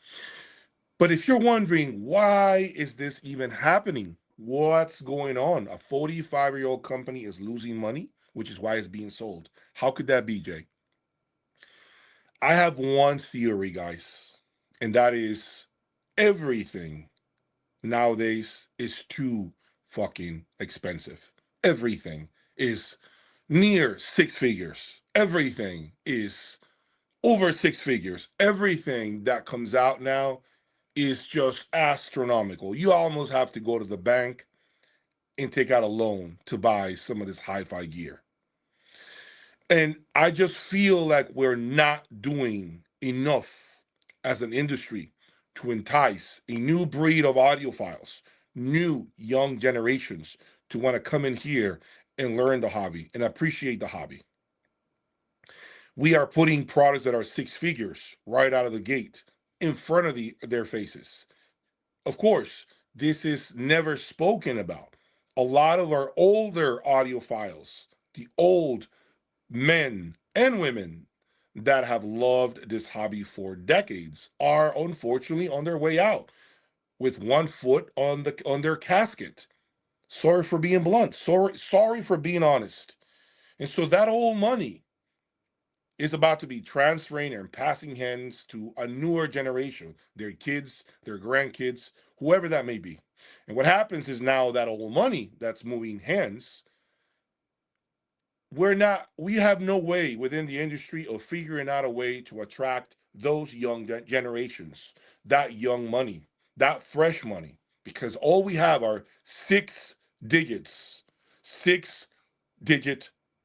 But if you're wondering, why is this even happening? What's going on? A 45-year-old company is losing money, which is why it's being sold. How could that be, Jay? I have one theory, guys, and that is everything nowadays is too fucking expensive. Everything is near six figures. Everything is over six figures. Everything that comes out now is just astronomical. You almost have to go to the bank and take out a loan to buy some of this hi-fi gear. And I just feel like we're not doing enough as an industry to entice a new breed of audiophiles, new young generations to want to come in here and learn the hobby and appreciate the hobby. We are putting products that are six figures right out of the gate in front of their faces. Of course, this is never spoken about. A lot of our older audiophiles, the old men and women that have loved this hobby for decades, are unfortunately on their way out with one foot on their casket. Sorry for being blunt. Sorry for being honest. And so that old money is about to be transferring and passing hands to a newer generation, their kids, their grandkids, whoever that may be. And what happens is now that old money that's moving hands, we have no way within the industry of figuring out a way to attract those young generations, that young money, that fresh money, because all we have are six digit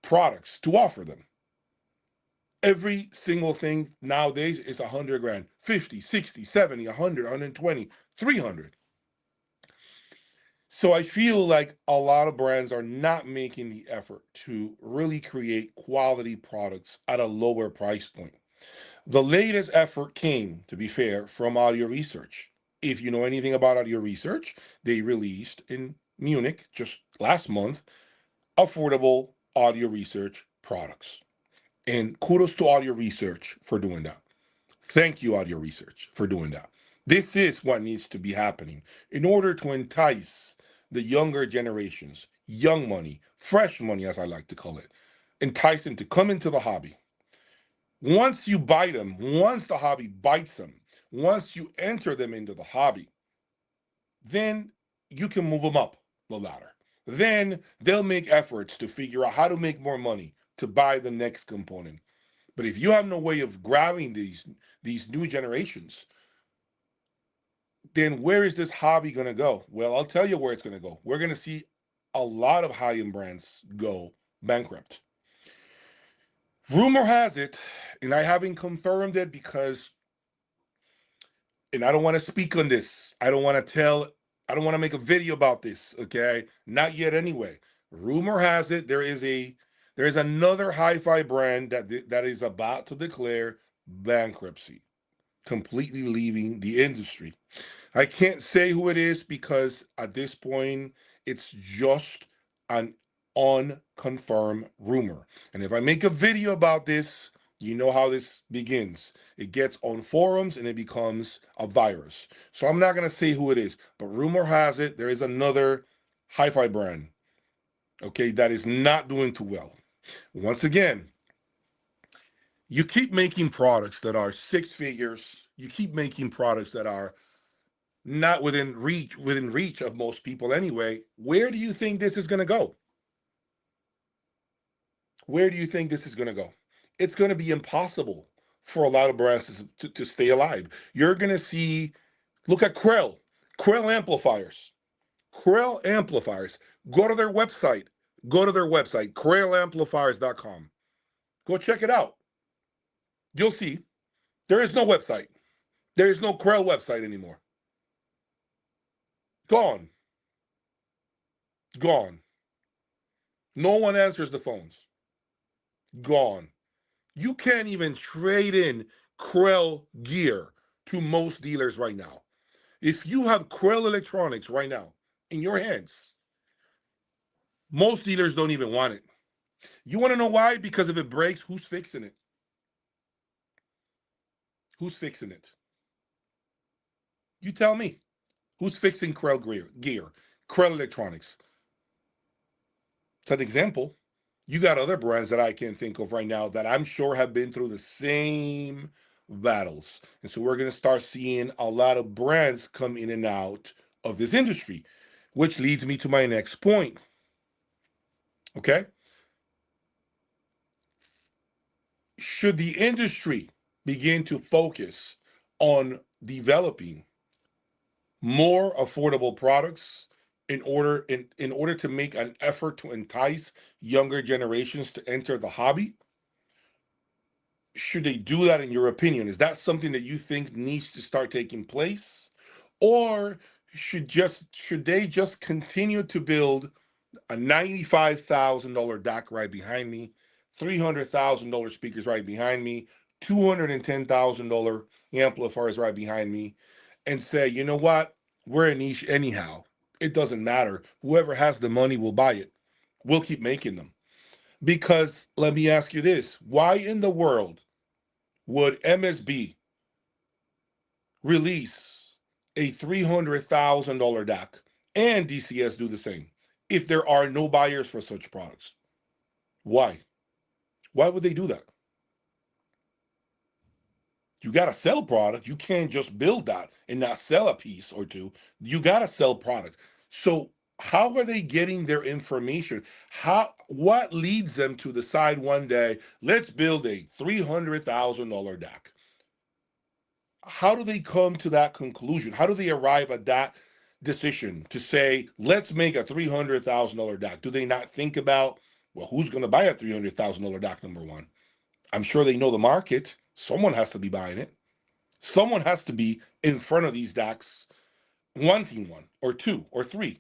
products to offer them. Every single thing nowadays is 100 grand, 50, 60, 70, 100, 120, 300. So I feel like a lot of brands are not making the effort to really create quality products at a lower price point. The latest effort came, to be fair, from Audio Research. If you know anything about Audio Research, they released in Munich just last month affordable audio research products. And kudos to Audio Research for doing that. Thank you, Audio Research, for doing that. This is what needs to be happening in order to entice the younger generations, young money, fresh money, as I like to call it, entice them to come into the hobby. Once you bite them, once the hobby bites them, once you enter them into the hobby, then you can move them up the ladder. Then they'll make efforts to figure out how to make more money to buy the next component. But if you have no way of grabbing these new generations, then where is this hobby going to go? Well, I'll tell you where it's going to go. We're going to see a lot of high-end brands go bankrupt. Rumor has it, and I haven't confirmed it because, and I don't want to speak on this. I don't want to tell I don't want to make a video about this, okay? Not yet anyway. Rumor has it there is another hi-fi brand that is about to declare bankruptcy, completely leaving the industry. I can't say who it is because at this point it's just an unconfirmed rumor. And if I make a video about this, you know how this begins. It gets on forums and it becomes a virus. So I'm not going to say who it is, but rumor has it there is another hi-fi brand, okay, that is not doing too well. Once again, you keep making products that are six figures. You keep making products that are not within reach of most people anyway. Where do you think this is going to go? Where do you think this is going to go? It's going to be impossible for a lot of brands to stay alive. You're going to see, look at Krell amplifiers. Krell amplifiers. Go to their website. KrellAmplifiers.com. Go check it out. You'll see there is no website. There is no Krell website anymore. Gone. Gone. No one answers the phones. Gone. You can't even trade in Krell gear to most dealers right now. If you have Krell electronics right now in your hands, most dealers don't even want it. You want to know why? Because if it breaks, who's fixing it? Who's fixing it? You tell me. Who's fixing Krell gear? Krell electronics. It's an example. You got other brands that I can think of right now that I'm sure have been through the same battles. And so we're going to start seeing a lot of brands come in and out of this industry, which leads me to my next point. Okay? Should the industry begin to focus on developing more affordable products in order to make an effort to entice younger generations to enter the hobby? Should they do that, in your opinion? Is that something that you think needs to start taking place? Or should they just continue to build a $95,000 DAC right behind me, $300,000 speakers right behind me, $210,000 amplifiers right behind me, and say, you know what? We're a niche anyhow. It doesn't matter. Whoever has the money will buy it. We'll keep making them. Because let me ask you this. Why in the world would MSB release a $300,000 DAC and DCS do the same if there are no buyers for such products? Why? Why would they do that? You got to sell product. You can't just build that and not sell a piece or two. You got to sell product. So how are they getting their information? What leads them to decide one day, let's build a $300,000 DAC? How do they come to that conclusion? How do they arrive at that decision to say, let's make a $300,000 DAC? Do they not think about, well, who's going to buy a $300,000 DAC, number one? I'm sure they know the market. Someone has to be buying it. Someone has to be in front of these DACs wanting one or two or three.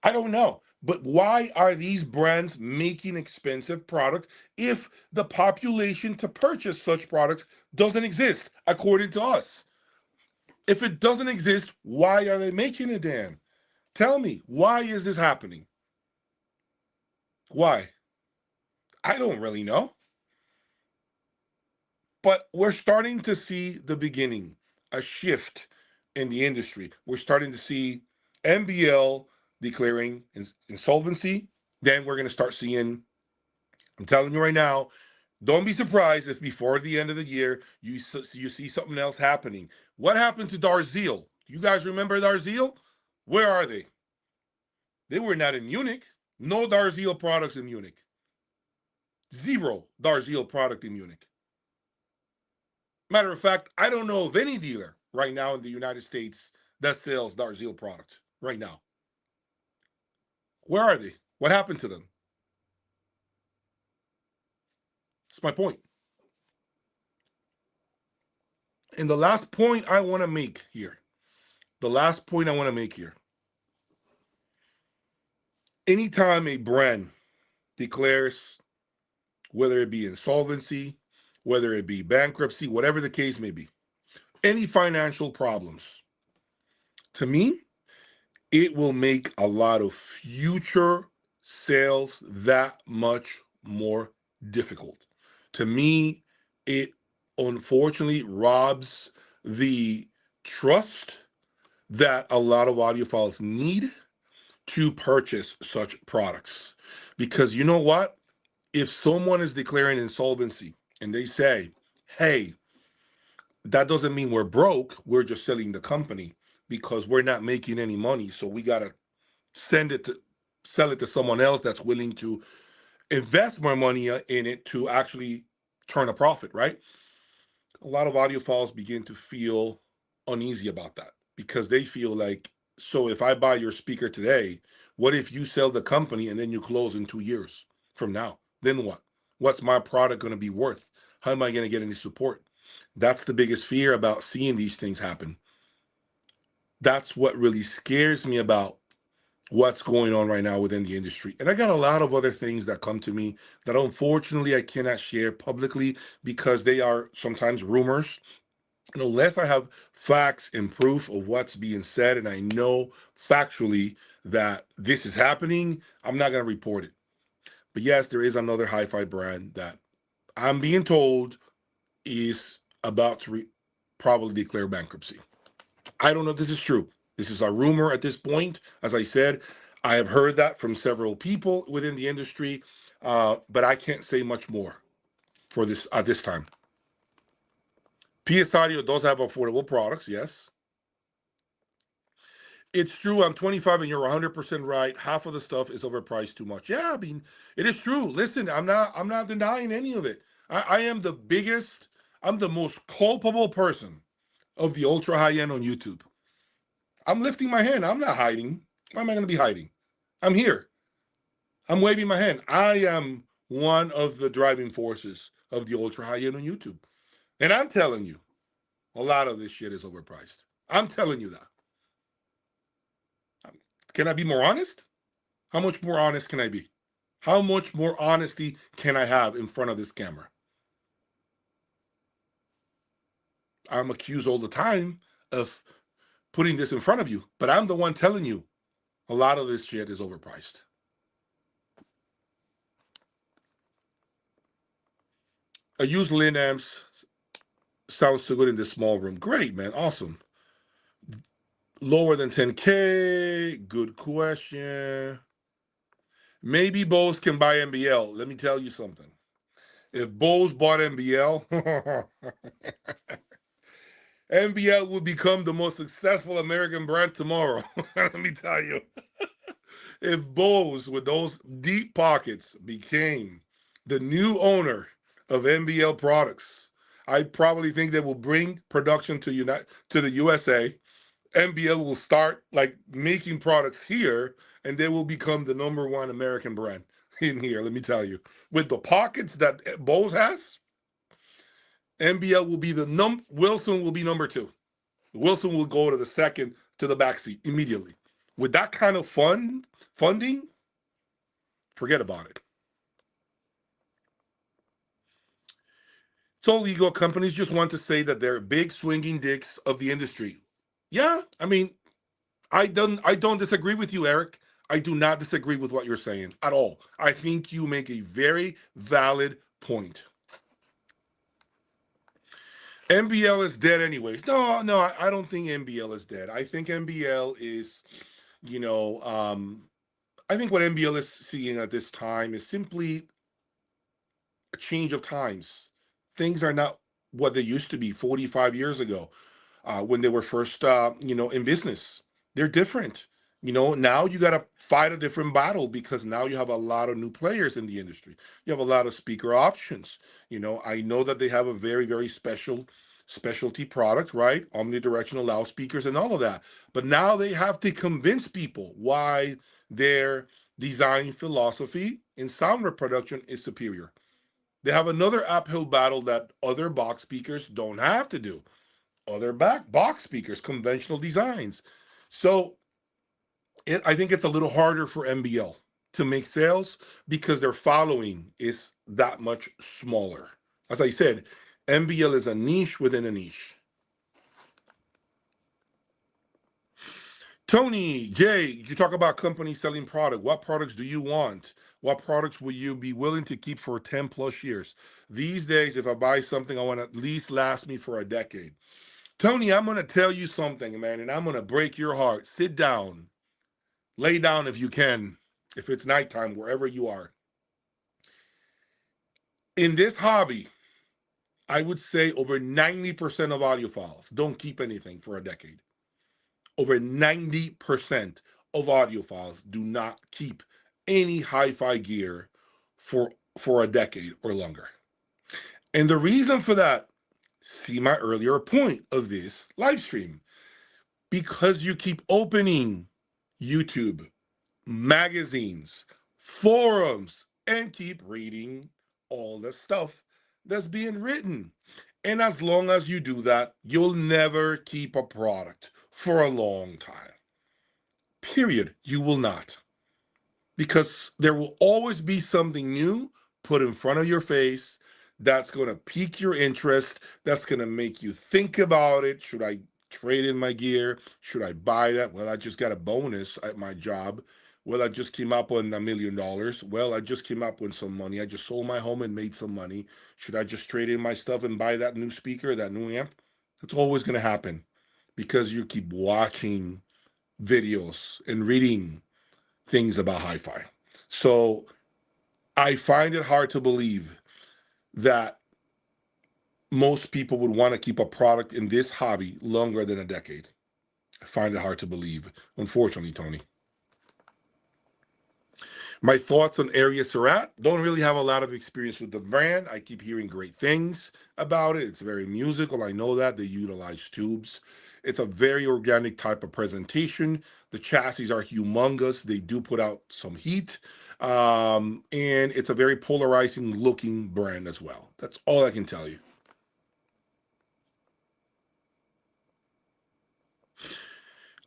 I don't know. But why are these brands making expensive product if the population to purchase such products doesn't exist, according to us? If it doesn't exist, why are they making it, Dan? Tell me, why is this happening? Why? I don't really know. But we're starting to see the beginning, a shift in the industry. We're starting to see MBL declaring insolvency. Then we're going to start seeing, I'm telling you right now, don't be surprised if before the end of the year, you see something else happening. What happened to Darzeel? You guys remember Darzeel? Where are they? They were not in Munich. No Darzeel products in Munich. Zero Darzeel product in Munich. Matter of fact, I don't know of any dealer right now in the United States that sells Darzeel products right now. Where are they? What happened to them? That's my point. And the last point I want to make here, anytime a brand declares, whether it be insolvency, whether it be bankruptcy, whatever the case may be, any financial problems, to me, it will make a lot of future sales that much more difficult. To me, it unfortunately robs the trust that a lot of audiophiles need to purchase such products. Because you know what? If someone is declaring insolvency and they say, hey, that doesn't mean we're broke, we're just selling the company because we're not making any money. So we got to sell it to someone else that's willing to invest more money in it to actually turn a profit, right? A lot of audiophiles begin to feel uneasy about that because they feel like, so if I buy your speaker today, what if you sell the company and then you close in 2 years from now? Then what? What's my product going to be worth? How am I going to get any support? That's the biggest fear about seeing these things happen. That's what really scares me about what's going on right now within the industry. And I got a lot of other things that come to me that unfortunately I cannot share publicly because they are sometimes rumors. And unless I have facts and proof of what's being said, and I know factually that this is happening, I'm not going to report it. But yes, there is another hi-fi brand that I'm being told is about to probably declare bankruptcy. I don't know if this is true. This is a rumor at this point. As I said, I have heard that from several people within the industry, but I can't say much more for this at this time. PS Audio does have affordable products, yes. It's true. I'm 25 and you're 100% right. Half of the stuff is overpriced too much. Yeah, I mean, it is true. Listen, I'm not denying any of it. I am the biggest, I'm the most culpable person of the ultra high end on YouTube. I'm lifting my hand. I'm not hiding. Why am I going to be hiding? I'm here. I'm waving my hand. I am one of the driving forces of the ultra high end on YouTube. And I'm telling you, a lot of this shit is overpriced. I'm telling you that. Can I be more honest? How much more honest can I be? How much more honesty can I have in front of this camera? I'm accused all the time of putting this in front of you, but I'm the one telling you a lot of this shit is overpriced. I use Lin amps. Sounds so good in this small room. Great, man. Awesome. Lower than 10K. Good question. Maybe Bose can buy MBL. Let me tell you something. If Bose bought MBL, MBL would become the most successful American brand tomorrow. Let me tell you. If Bose, with those deep pockets, became the new owner of MBL products, I probably think they will bring production to the USA. MBL will start like making products here, and they will become the #1 American brand in here. Let me tell you, with the pockets that Bose has, MBL will be Wilson will be #2. Wilson will go to the second to the backseat immediately. With that kind of funding, forget about it. So legal companies just want to say that they're big swinging dicks of the industry. Yeah, I mean, I don't disagree with you, Eric. I do not disagree with what you're saying at all. I think you make a very valid point. MBL is dead anyways. No, I don't think MBL is dead. I think MBL is, I think what MBL is seeing at this time is simply a change of times. Things are not what they used to be 45 years ago when they were first, in business. They're different. Now you got to fight a different battle because now you have a lot of new players in the industry. You have a lot of speaker options. I know that they have a very, very specialty product, right? Omnidirectional loudspeakers and all of that. But now they have to convince people why their design philosophy in sound reproduction is superior. They have another uphill battle that other box speakers don't have to do. Other box speakers, conventional designs. So I think it's a little harder for MBL. to make sales because their following is that much smaller. As I said, MBL is a niche within a niche. Tony, Jay, you talk about companies selling product. What products do you want? What products will you be willing to keep for 10 plus years? These days, if I buy something, I want to at least last me for a decade. Tony, I'm going to tell you something, man, and I'm going to break your heart. Sit down, lay down if you can, if it's nighttime, wherever you are. In this hobby, I would say over 90% of audiophiles don't keep anything for a decade. Over 90% of audiophiles do not keep any hi-fi gear for a decade or longer. And the reason for that, see my earlier point of this live stream, because you keep opening YouTube, magazines, forums, and keep reading all the stuff that's being written. And as long as you do that, you'll never keep a product for a long time. Period. You will not. Because there will always be something new put in front of your face that's going to pique your interest, that's going to make you think about it. Should I trade in my gear? Should I buy that? Well, I just got a bonus at my job. Well, I just came up on $1 million. Well, I just came up with some money. I just sold my home and made some money. Should I just trade in my stuff and buy that new speaker, that new amp? That's always going to happen because you keep watching videos and reading things about hi-fi. So I find it hard to believe that most people would want to keep a product in this hobby longer than a decade. I find it hard to believe, unfortunately, Tony. My thoughts on Area Surat, don't really have a lot of experience with the brand. I keep hearing great things about it. It's very musical. I know that. They utilize tubes. It's a very organic type of presentation. The chassis are humongous. They do put out some heat. And it's a very polarizing looking brand as well. That's all I can tell you.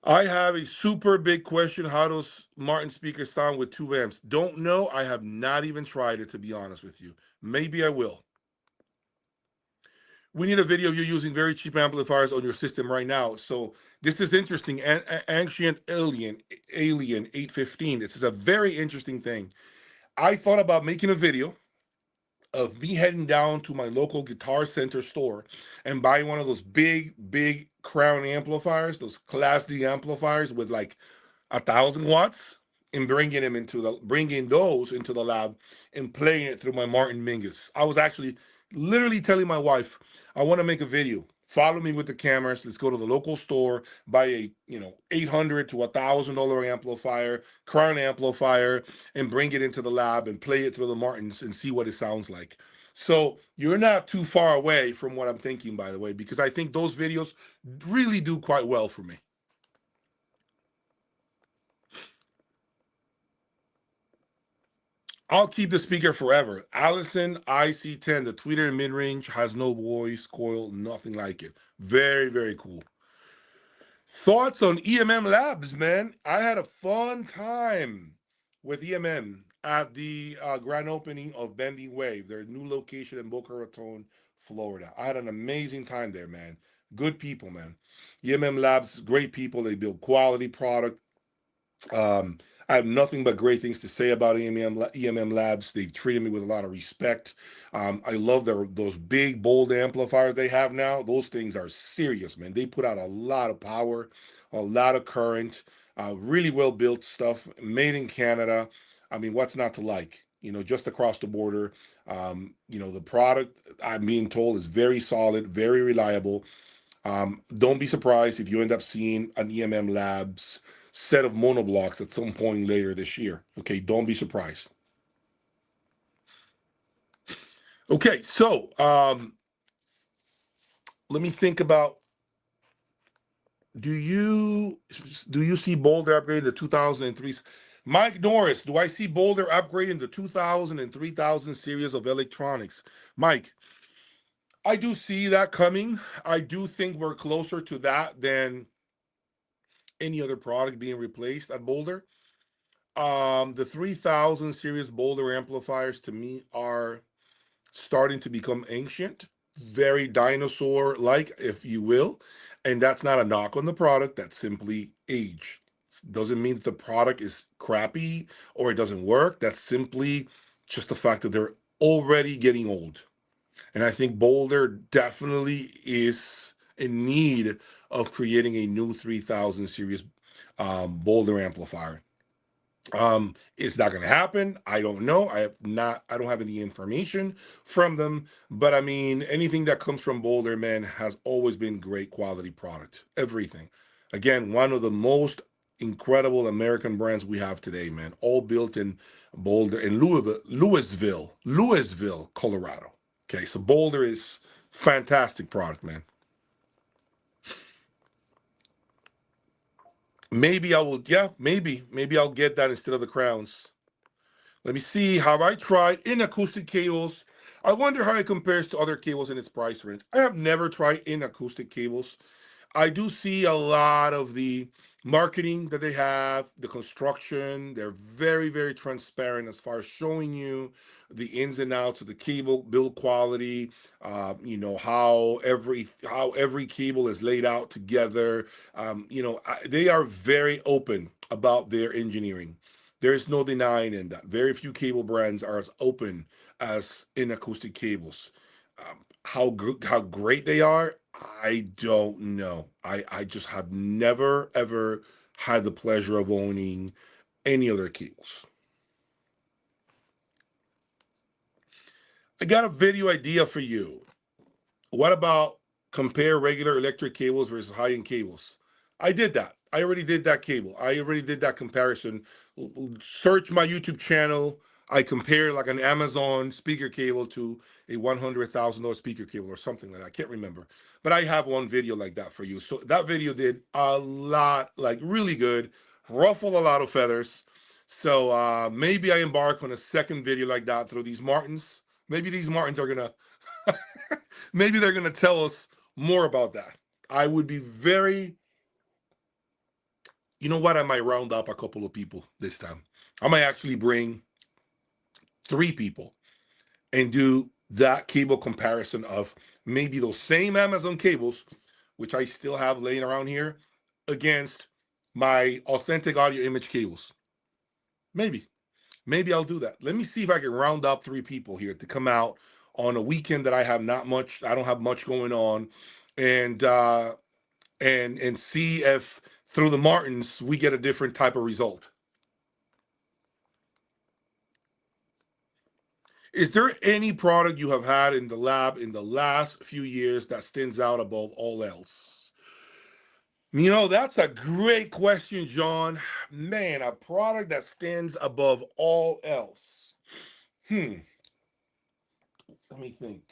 I have a super big question. How does Marten speakers sound with 2 amps? Don't know. I have not even tried it, to be honest with you. Maybe I will. We need a video of you using very cheap amplifiers on your system right now. So this is interesting. Ancient Alien 815. This is a very interesting thing. I thought about making a video of me heading down to my local Guitar Center store and buying one of those big crown amplifiers, those Class D amplifiers with like 1,000 watts, and bringing those into the lab and playing it through my Marten Mingus. I was actually literally telling my wife, I want to make a video. Follow me with the cameras. Let's go to the local store, buy a $800 to $1,000 amplifier, crown amplifier, and bring it into the lab and play it through the Martens and see what it sounds like. So you're not too far away from what I'm thinking, by the way, because I think those videos really do quite well for me. I'll keep the speaker forever. Allison IC10, the tweeter mid-range, has no voice coil, nothing like it. Very, very cool. Thoughts on EMM Labs, man? I had a fun time with EMM at the grand opening of Bending Wave, their new location in Boca Raton, Florida. I had an amazing time there, man. Good people, man. EMM Labs, great people. They build quality product. I have nothing but great things to say about EMM Labs. They've treated me with a lot of respect. I love those big, bold amplifiers they have now. Those things are serious, man. They put out a lot of power, a lot of current, really well-built stuff, made in Canada. I mean, what's not to like? Just across the border. The product, I'm being told, is very solid, very reliable. Don't be surprised if you end up seeing an EMM Labs set of monoblocks at some point later this year. Okay, don't be surprised. Okay, so let me think about, do you see Boulder upgrade the 2003? Mike Norris, do I see Boulder upgrading the 2000 and 3000 series of electronics? Mike, I do see that coming. I do think we're closer to that than any other product being replaced at Boulder. The 3000 series Boulder amplifiers to me are starting to become ancient, very dinosaur-like, if you will. And that's not a knock on the product, that's simply age. Doesn't mean that the product is crappy or it doesn't work. That's simply just the fact that they're already getting old. And I think Boulder definitely is in need of creating a new 3000 series Boulder amplifier. It's not going to happen. I don't know. I don't have any information from them, but I mean, anything that comes from Boulder, man, has always been great quality product. Everything. Again, one of the most incredible American brands we have today, man, all built in Boulder, in Louisville, Colorado. Okay, so Boulder is fantastic product, man. Maybe I will, yeah, maybe I'll get that instead of the crowns. Let me see. Have I tried in acoustic cables? I wonder how it compares to other cables in its price range. I have never tried in acoustic cables. I do see a lot of the marketing that they have, the construction. They're very, very transparent as far as showing you the ins and outs of the cable build quality. How every cable is laid out together. They are very open about their engineering. There is no denying in that. Very few cable brands are as open as in acoustic cables. How great they are, I don't know. I just have never ever had the pleasure of owning any other cables. I got a video idea for you. What about compare regular electric cables versus high-end cables? I did that. I already did that cable. I already did that comparison. Search my YouTube channel. I compare like an Amazon speaker cable to a $100,000 speaker cable or something like that. I can't remember. But I have one video like that for you. So that video did a lot, like really good, ruffled a lot of feathers. So maybe I embark on a second video like that through these Martens. Maybe these Martens are gonna maybe they're gonna tell us more about that. I would be very, you know what? I might round up a couple of people this time. I might actually bring 3 people and do that cable comparison of maybe those same Amazon cables, which I still have laying around here, against my authentic audio image cables. Maybe I'll do that. Let me see if I can round up 3 people here to come out on a weekend that I don't have much going on, and see if through the Martens we get a different type of result. Is there any product you have had in the lab in the last few years that stands out above all else? That's a great question, John. Man, a product that stands above all else. Let me think.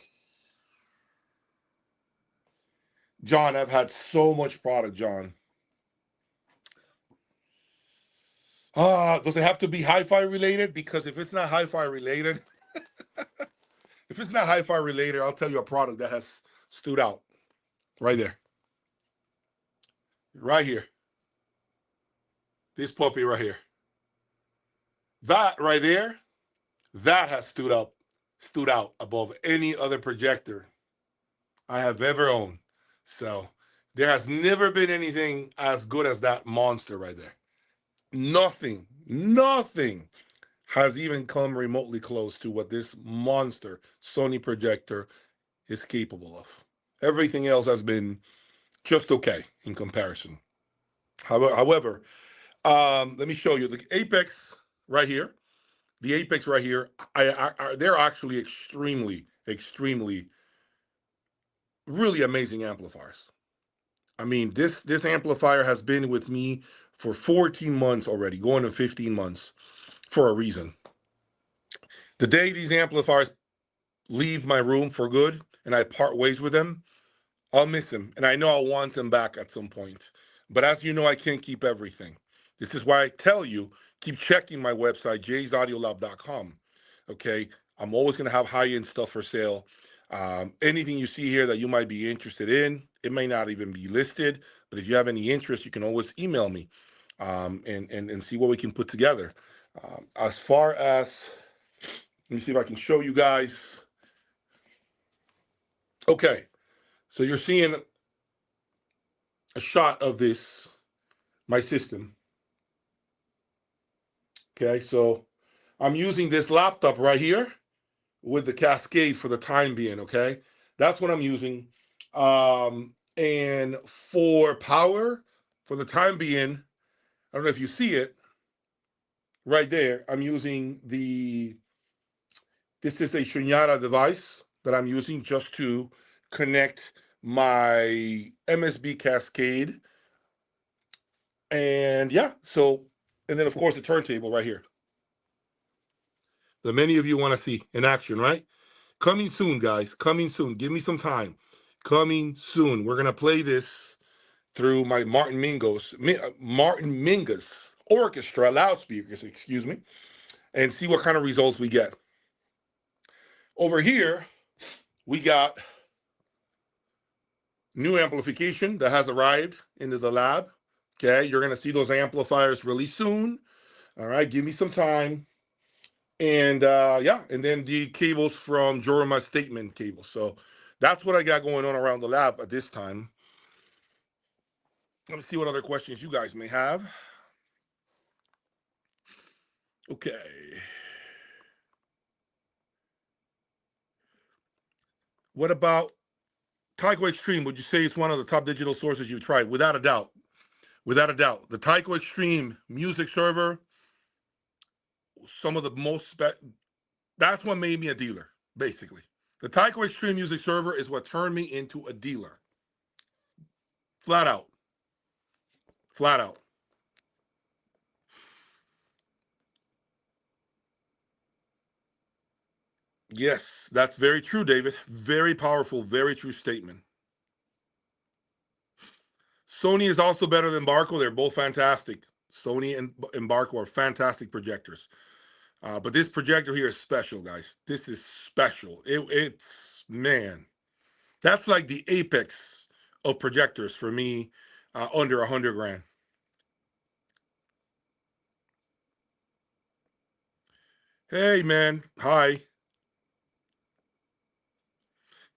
John, I've had so much product, John. Does it have to be hi-fi related? Because if it's not hi-fi related, I'll tell you a product that has stood out right there. Right here. This puppy right here. That right there, that has stood out above any other projector I have ever owned. So there has never been anything as good as that monster right there. Nothing has even come remotely close to what this monster Sony projector is capable of. Everything else has been just okay in comparison. However, let me show you the Apex right here. The Apex right here, they're actually extremely, really amazing amplifiers. I mean, this amplifier has been with me for 14 months already, going to 15 months for a reason. The day these amplifiers leave my room for good and I part ways with them, I'll miss them. And I know I'll want them back at some point. But as you know, I can't keep everything. This is why I tell you, keep checking my website, jaysaudiolab.com. Okay? I'm always going to have high-end stuff for sale. Anything you see here that you might be interested in, it may not even be listed. But if you have any interest, you can always email me and see what we can put together. As far as, let me see if I can show you guys. Okay, so you're seeing a shot of this, my system. Okay, so I'm using this laptop right here with the Cascade for the time being, okay? That's what I'm using. And for power, for the time being, I don't know if you see it right there, I'm using this is a Shunyata device that I'm using just to connect my MSB Cascade. And yeah, so, and then of course the turntable right here that many of you want to see in action, right? Coming soon, guys. Coming soon. Give me some time. Coming soon. We're gonna play this through my Marten Mingus Orchestra loudspeakers, excuse me, and see what kind of results we get. Over here, we got new amplification that has arrived into the lab. Okay, you're gonna see those amplifiers really soon. All right, give me some time. And yeah, and then the cables from Jorma statement cables. So that's what I got going on around the lab at this time. Let me see what other questions you guys may have. Okay. What about Tyco Extreme? Would you say it's one of the top digital sources you've tried? Without a doubt. Without a doubt. The Tyco Extreme music server, some of the most, that's what made me a dealer, basically. The Tyco Extreme music server is what turned me into a dealer. Flat out. Flat out. Yes, that's very true, David. Very powerful, very true statement. Sony is also better than Barco. They're both fantastic. Sony and Barco are fantastic projectors. But this projector here is special, guys. This is special. It's, man, that's like the apex of projectors for me, under 100 grand. Hey, man. Hi.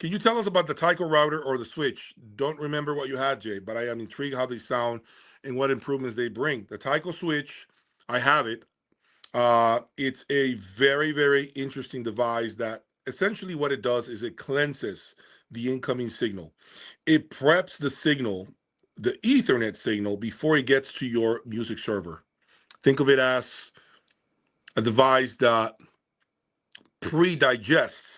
Can you tell us about the Tyco router or the switch? Don't remember what you had, Jay, but I am intrigued how they sound and what improvements they bring. The Tyco switch, I have it. It's a very, very interesting device that essentially what it does is it cleanses the incoming signal. It preps the signal, the Ethernet signal, before it gets to your music server. Think of it as a device that pre-digests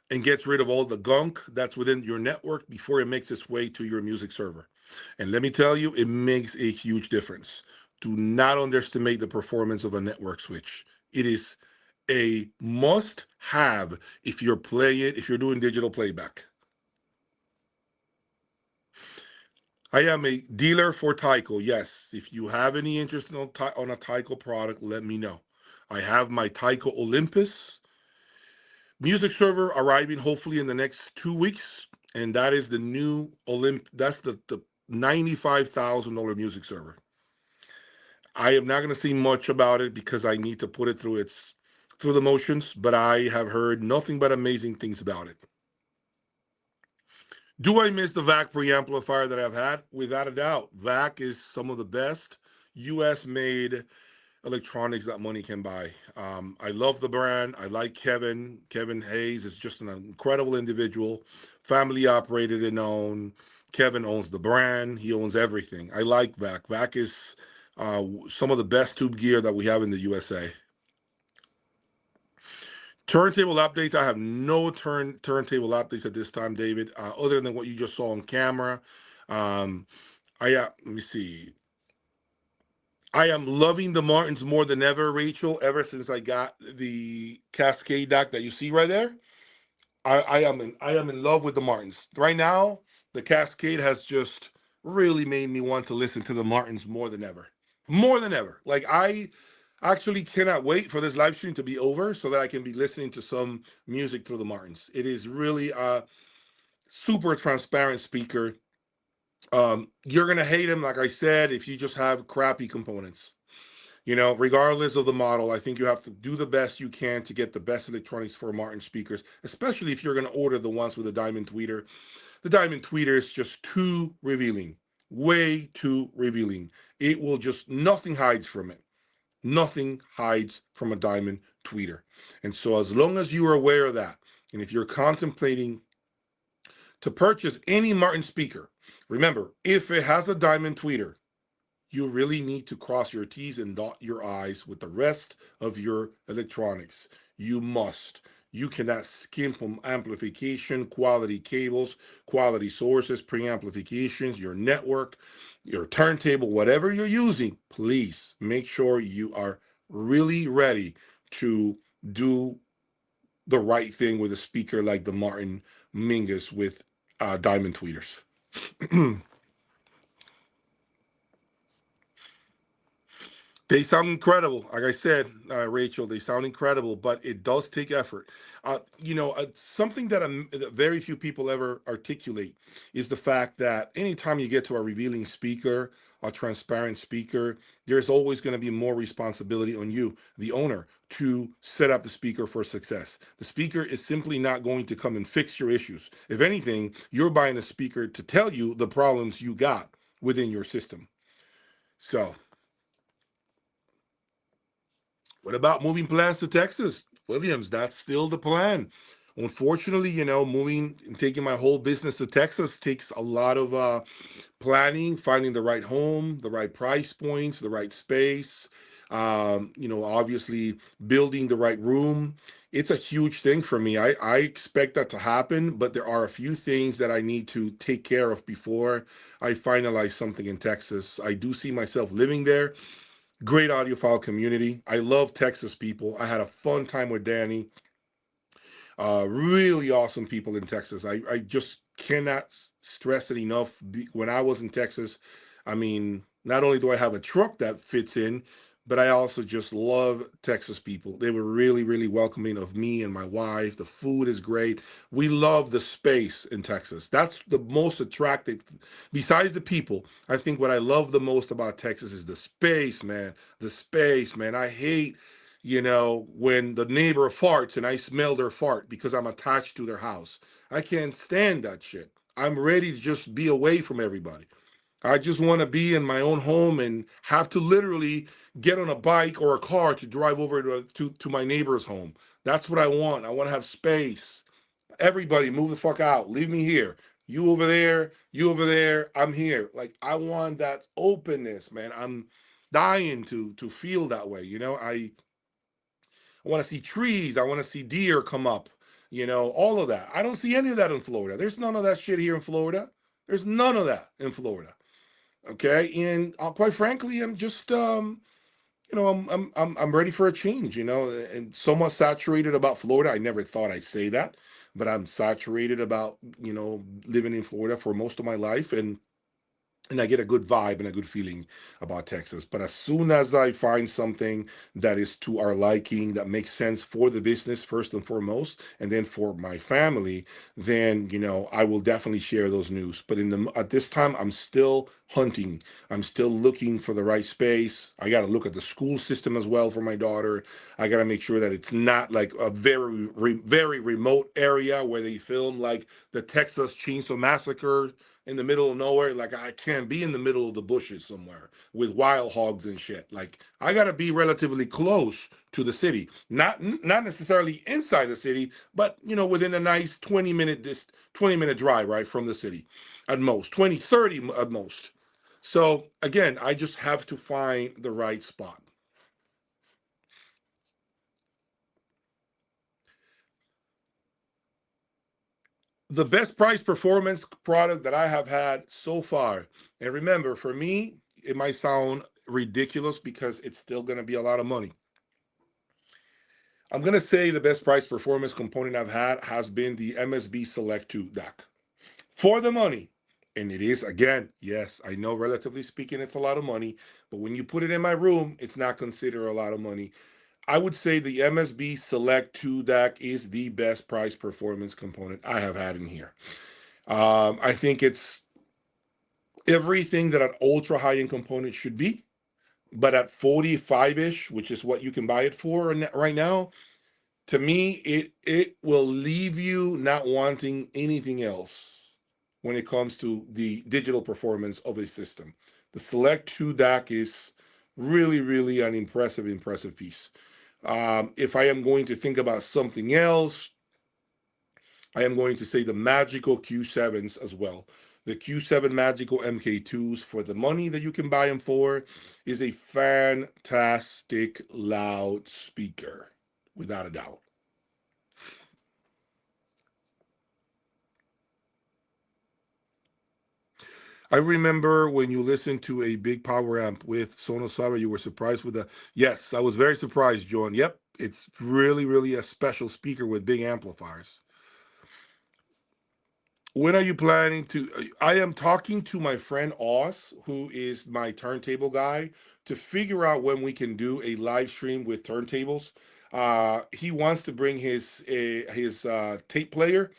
and gets rid of all the gunk that's within your network before it makes its way to your music server. And let me tell you, it makes a huge difference. Do not underestimate the performance of a network switch. It is a must-have if you're playing, if you're doing digital playback. I am a dealer for Tyco. Yes, if you have any interest on a Tyco product, let me know. I have my Tyco Olympus music server arriving hopefully in the next 2 weeks, and that is the new that's the $95,000 music server. I am not going to say much about it because I need to put it through the motions, but I have heard nothing but amazing things about it. Do I miss the VAC preamplifier that I've had? Without a doubt. VAC is some of the best US made electronics that money can buy. I love the brand. I like Kevin. Kevin Hayes is just an incredible individual, family operated and owned. Kevin owns the brand. He owns everything. I like VAC. VAC is some of the best tube gear that we have in the USA. Turntable updates. I have no turntable updates at this time, David, other than what you just saw on camera. Let me see. I am loving the Martens more than ever, Rachel, ever since I got the Cascade DAC that you see right there. I am in love with the Martens. Right now, the Cascade has just really made me want to listen to the Martens more than ever. More than ever. Like, I actually cannot wait for this live stream to be over so that I can be listening to some music through the Martens. It is really a super transparent speaker. You're gonna hate him, like I said, if you just have crappy components. You know, regardless of the model, I think you have to do the best you can to get the best electronics for Martin speakers, especially if you're going to order the ones with a diamond tweeter. The diamond tweeter is just too revealing, way too revealing. It will just, nothing hides from it. Nothing hides from a diamond tweeter. And so as long as you are aware of that, and if you're contemplating to purchase any Martin speaker, remember, if it has a diamond tweeter, you really need to cross your T's and dot your I's with the rest of your electronics. You must. You cannot skimp on amplification, quality cables, quality sources, preamplifications, your network, your turntable, whatever you're using. Please make sure you are really ready to do the right thing with a speaker like the Marten Mingus with diamond tweeters. They sound incredible. Like I said, Rachel, they sound incredible, but it does take effort. Something that very few people ever articulate is the fact that anytime you get to a revealing speaker, a transparent speaker, there's always going to be more responsibility on you, the owner, to set up the speaker for success. The speaker is simply not going to come and fix your issues. If anything, you're buying a speaker to tell you the problems you got within your system. So, what about moving plans to Texas? Williams, that's still the plan. Unfortunately, moving and taking my whole business to Texas takes a lot of planning, finding the right home, the right price points, the right space, obviously building the right room. It's a huge thing for me. I expect that to happen, but there are a few things that I need to take care of before I finalize something in Texas. I do see myself living there. Great audiophile community. I love Texas people. I had a fun time with Danny. Really awesome people in Texas. I just cannot stress it enough. When I was in Texas, I mean, not only do I have a truck that fits in, but I also just love Texas people. They were really, really welcoming of me and my wife. The food is great. We love the space in Texas. That's the most attractive. Besides the people, I think what I love the most about Texas is the space, man. The space, man. I hate, when the neighbor farts and I smell their fart because I'm attached to their house. I can't stand that shit. I'm ready to just be away from everybody. I just want to be in my own home and have to literally get on a bike or a car to drive over to my neighbor's home. That's what I want. I want to have space. Everybody move the fuck out. Leave me here. You over there, I'm here. Like, I want that openness, man. I'm dying to feel that way. I want to see trees. I want to see deer come up, all of that. I don't see any of that in Florida. There's none of that shit here in Florida. There's none of that in Florida. Okay, and quite frankly, I'm just I'm ready for a change, and somewhat saturated about Florida. I never thought I'd say that, but I'm saturated about living in Florida for most of my life, and I get a good vibe and a good feeling about Texas. But as soon as I find something that is to our liking, that makes sense for the business first and foremost, and then for my family, then I will definitely share those news. But at this time, I'm still hunting. I'm still looking for the right space. I got to look at the school system as well for my daughter. I got to make sure that it's not like a very very remote area where they film like the Texas Chainsaw Massacre in the middle of nowhere. Like, I can't be in the middle of the bushes somewhere with wild hogs and shit. Like, I gotta be relatively close to the city, not necessarily inside the city, but within a nice 20-minute drive, right, from the city at most, 20, 30 at most. So again, I just have to find the right spot. The best price performance product that I have had so far. And remember, for me, it might sound ridiculous because it's still going to be a lot of money. I'm going to say the best price performance component I've had has been the MSB Select 2 DAC. For the money, and it is, again, yes, I know relatively speaking, it's a lot of money, but when you put it in my room, it's not considered a lot of money. I would say the MSB Select 2 DAC is the best price performance component I have had in here. I think it's everything that an ultra high-end component should be. but at 45-ish, which is what you can buy it for right now, to me, it will leave you not wanting anything else when it comes to the digital performance of a system. The Select 2 DAC is really, really an impressive piece. If I am going to think about something else, I am going to say the Magico Q7s as well. The Q7 Magico MK2s, for the money that you can buy them for, is a fantastic loudspeaker, without a doubt. I remember when you listened to a big power amp with Sonosara, you were surprised with the. Yes, I was very surprised, John. Yep, it's really, really a special speaker with big amplifiers. When are you planning to? I am talking to my friend Oz, who is my turntable guy, to figure out when we can do a live stream with turntables. He wants to bring his tape player,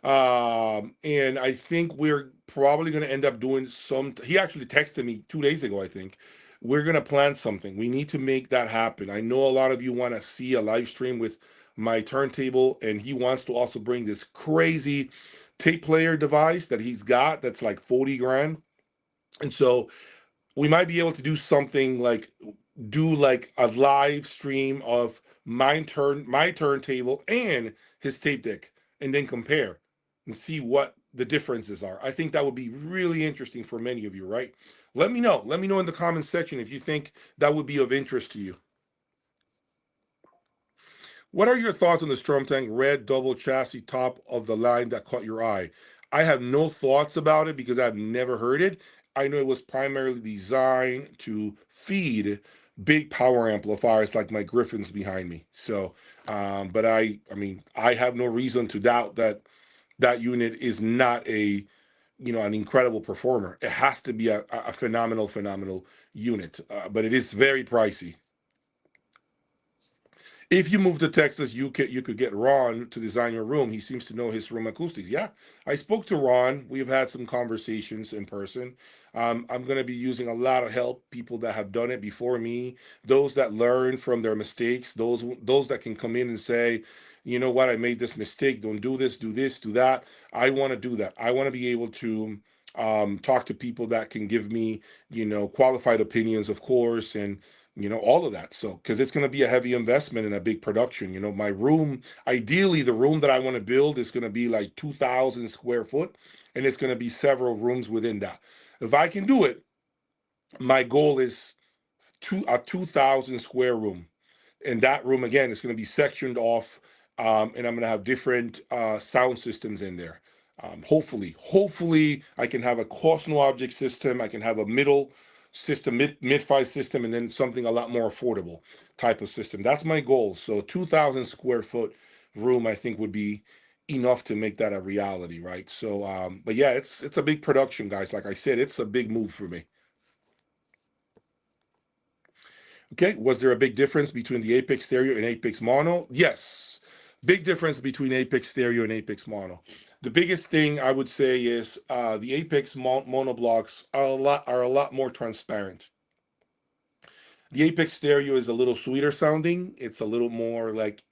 and I think we're probably going to end up doing some. He actually texted me 2 days ago. I think we're going to plan something. We need to make that happen. I know a lot of you want to see a live stream with my turntable, and he wants to also bring this crazy tape player device that he's got that's like 40 grand. And so we might be able to do something like a live stream of my turntable and his tape deck, and then compare and see what the differences are. I think that would be really interesting for many of you, right? Let me know. Let me know in the comments section if you think that would be of interest to you. What are your thoughts on the Strom Tank red double chassis top of the line that caught your eye? I have no thoughts about it because I've never heard it. I know it was primarily designed to feed big power amplifiers like my Griffins behind me. So, but I mean, I have no reason to doubt that that unit is not an incredible performer. It has to be a phenomenal unit, but it is very pricey. If you move to Texas, you could get Ron to design your room. He seems to know his room acoustics. Yeah, I spoke to Ron. We've had some conversations in person. I'm going to be using a lot of help, people that have done it before me, those that learn from their mistakes, those that can come in and say, you know what, I made this mistake. Don't do this, do that. I want to do that. I want to be able to talk to people that can give me, qualified opinions, of course, and all of that. So, because it's going to be a heavy investment in a big production. My room, ideally, the room that I want to build is going to be like 2,000 square foot, and it's going to be several rooms within that. If I can do it, my goal is a 2,000 square room. And that room, again, is going to be sectioned off, and I'm going to have different sound systems in there. Hopefully, I can have a cost no object system. I can have a middle system, mid-fi system, and then something a lot more affordable type of system. That's my goal. So 2,000 square foot room, I think, would be enough to make that a reality, right? So, but yeah, it's a big production, guys. Like I said, it's a big move for me. Okay, was there a big difference between the Apex Stereo and Apex Mono? Yes, big difference between Apex Stereo and Apex Mono. The biggest thing I would say is the Apex Mono blocks are a lot more transparent. The Apex Stereo is a little sweeter sounding. It's a little more like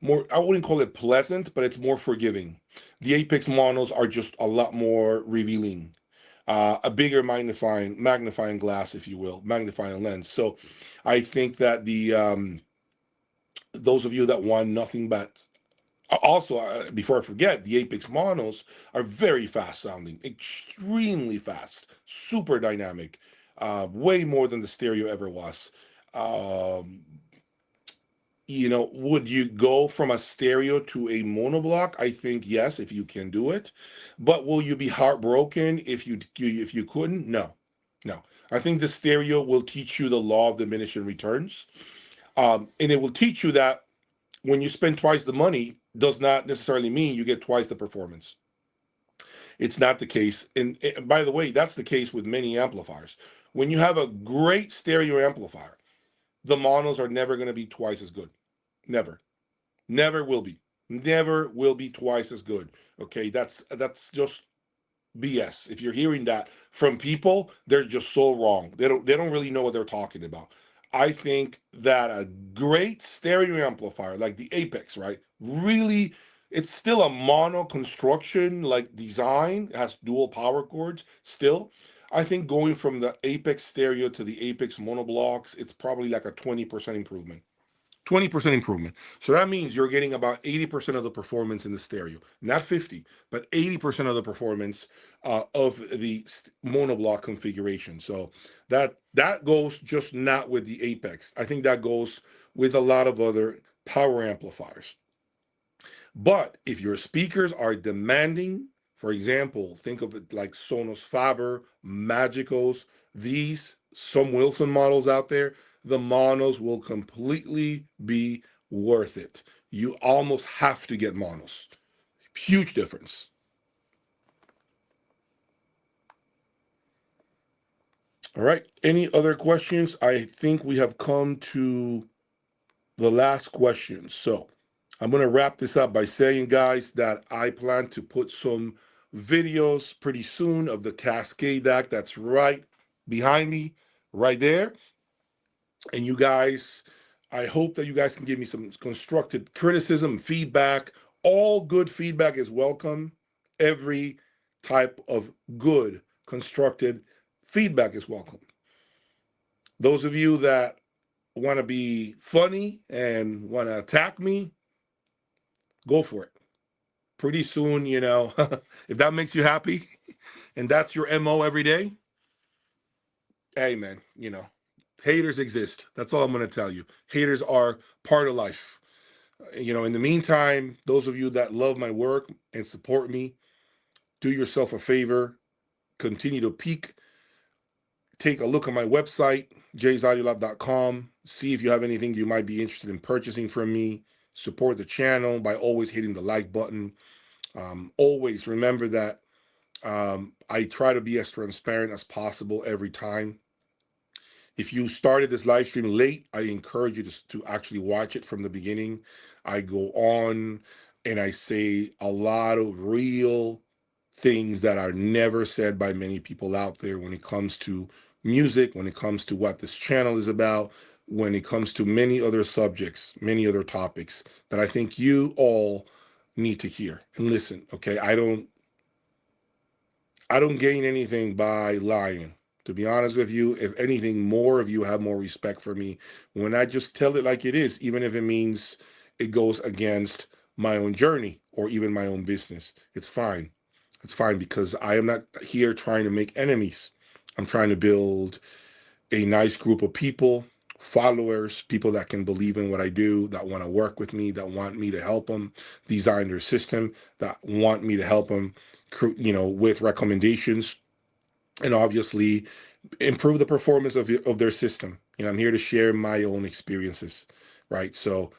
more. I wouldn't call it pleasant, but it's more forgiving. The Apex Monos are just a lot more revealing. A bigger magnifying glass, if you will, magnifying lens. So I think that the those of you that want nothing but also, before I forget, the Apex Monos are very fast sounding, extremely fast, super dynamic, way more than the stereo ever was. Um, would you go from a stereo to a monoblock? I think yes, if you can do it. But will you be heartbroken if you couldn't? No, no. I think the stereo will teach you the law of diminishing returns, and it will teach you that when you spend twice the money, does not necessarily mean you get twice the performance. It's not the case. And by the way, that's the case with many amplifiers. When you have a great stereo amplifier, the monos are never going to be twice as good. Never. Never will be. Never will be twice as good. Okay, that's just BS. If you're hearing that from people, they're just so wrong. They don't really know what they're talking about. I think that a great stereo amplifier like the Apex, right? Really, it's still a mono construction like design. It has dual power cords still. I think going from the Apex stereo to the Apex monoblocks, it's probably like a 20% improvement. 20% improvement. So that means you're getting about 80% of the performance in the stereo, not 50, but 80% of the performance of the monoblock configuration. So that goes just not with the Apex. I think that goes with a lot of other power amplifiers. But if your speakers are demanding, for example, think of it like Sonos Faber, Magicos, these, some Wilson models out there, the monos will completely be worth it. You almost have to get monos. Huge difference. All right. Any other questions? I think we have come to the last question. So I'm going to wrap this up by saying, guys, that I plan to put some videos pretty soon of the Cascade DAC that's right behind me, right there. And you guys, I hope that you guys can give me some constructive criticism, feedback. All good feedback is welcome. Every type of good, constructed feedback is welcome. Those of you that want to be funny and want to attack me, go for it. Pretty soon, if that makes you happy and that's your MO every day, hey, man, haters exist. That's all I'm going to tell you. Haters are part of life. In the meantime, those of you that love my work and support me, do yourself a favor, continue to peek, take a look at my website, jaysaudiolab.com, see if you have anything you might be interested in purchasing from me. Support the channel by always hitting the like button. Always remember that I try to be as transparent as every time. If you started this live stream late, I encourage you to actually watch it from the beginning. I go on and I say a lot of real things that are never said by many people out there when it comes to music, when it comes to what this channel is about, when it comes to many other subjects, many other topics that I think you all need to hear and listen. Okay, I don't gain anything by lying. To be honest with you, if anything, more of you have more respect for me when I just tell it like it is, even if it means it goes against my own journey or even my own business. It's fine. It's fine because I am not here trying to make enemies. I'm trying to build a nice group of people, followers, people that can believe in what I do, that want to work with me, that want me to help them design their system, that want me to help them, with recommendations, and obviously improve the performance of their system. I'm here to share my own experiences, right? So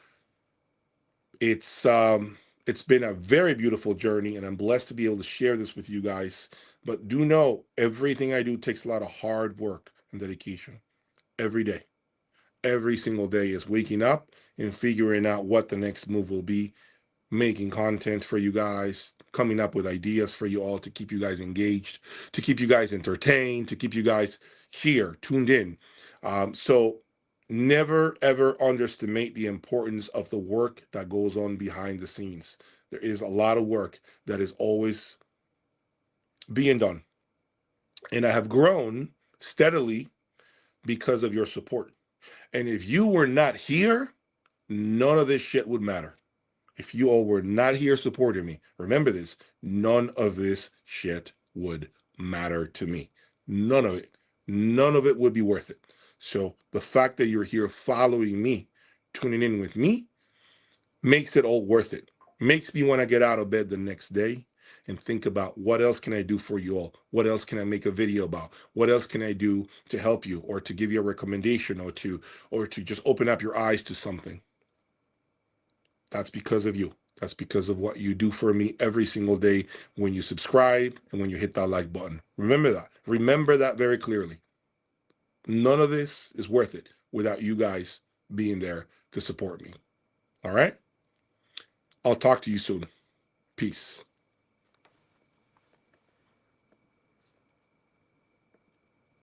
it's been a very beautiful journey, and I'm blessed to be able to share this with you guys. But do know everything I do takes a lot of hard work and dedication. Every day, every single day is waking up and figuring out what the next move will be, making content for you guys, coming up with ideas for you all to keep you guys engaged, to keep you guys entertained, to keep you guys here, tuned in. So never, ever underestimate the importance of the work that goes on behind the scenes. There is a lot of work that is always being done. And I have grown steadily because of your support. And if you were not here, none of this shit would matter. If you all were not here supporting me, remember this, none of this shit would matter to me. None of it. None of it would be worth it. So the fact that you're here following me, tuning in with me, makes it all worth it. Makes me want to get out of bed the next day and think about what else can I do for you all? What else can I make a video about? What else can I do to help you or to give you a recommendation or to just open up your eyes to something? That's because of you. That's because of what you do for me every single day when you subscribe and when you hit that like button. Remember that. Remember that very clearly. None of this is worth it without you guys being there to support me. All right? I'll talk to you soon. Peace.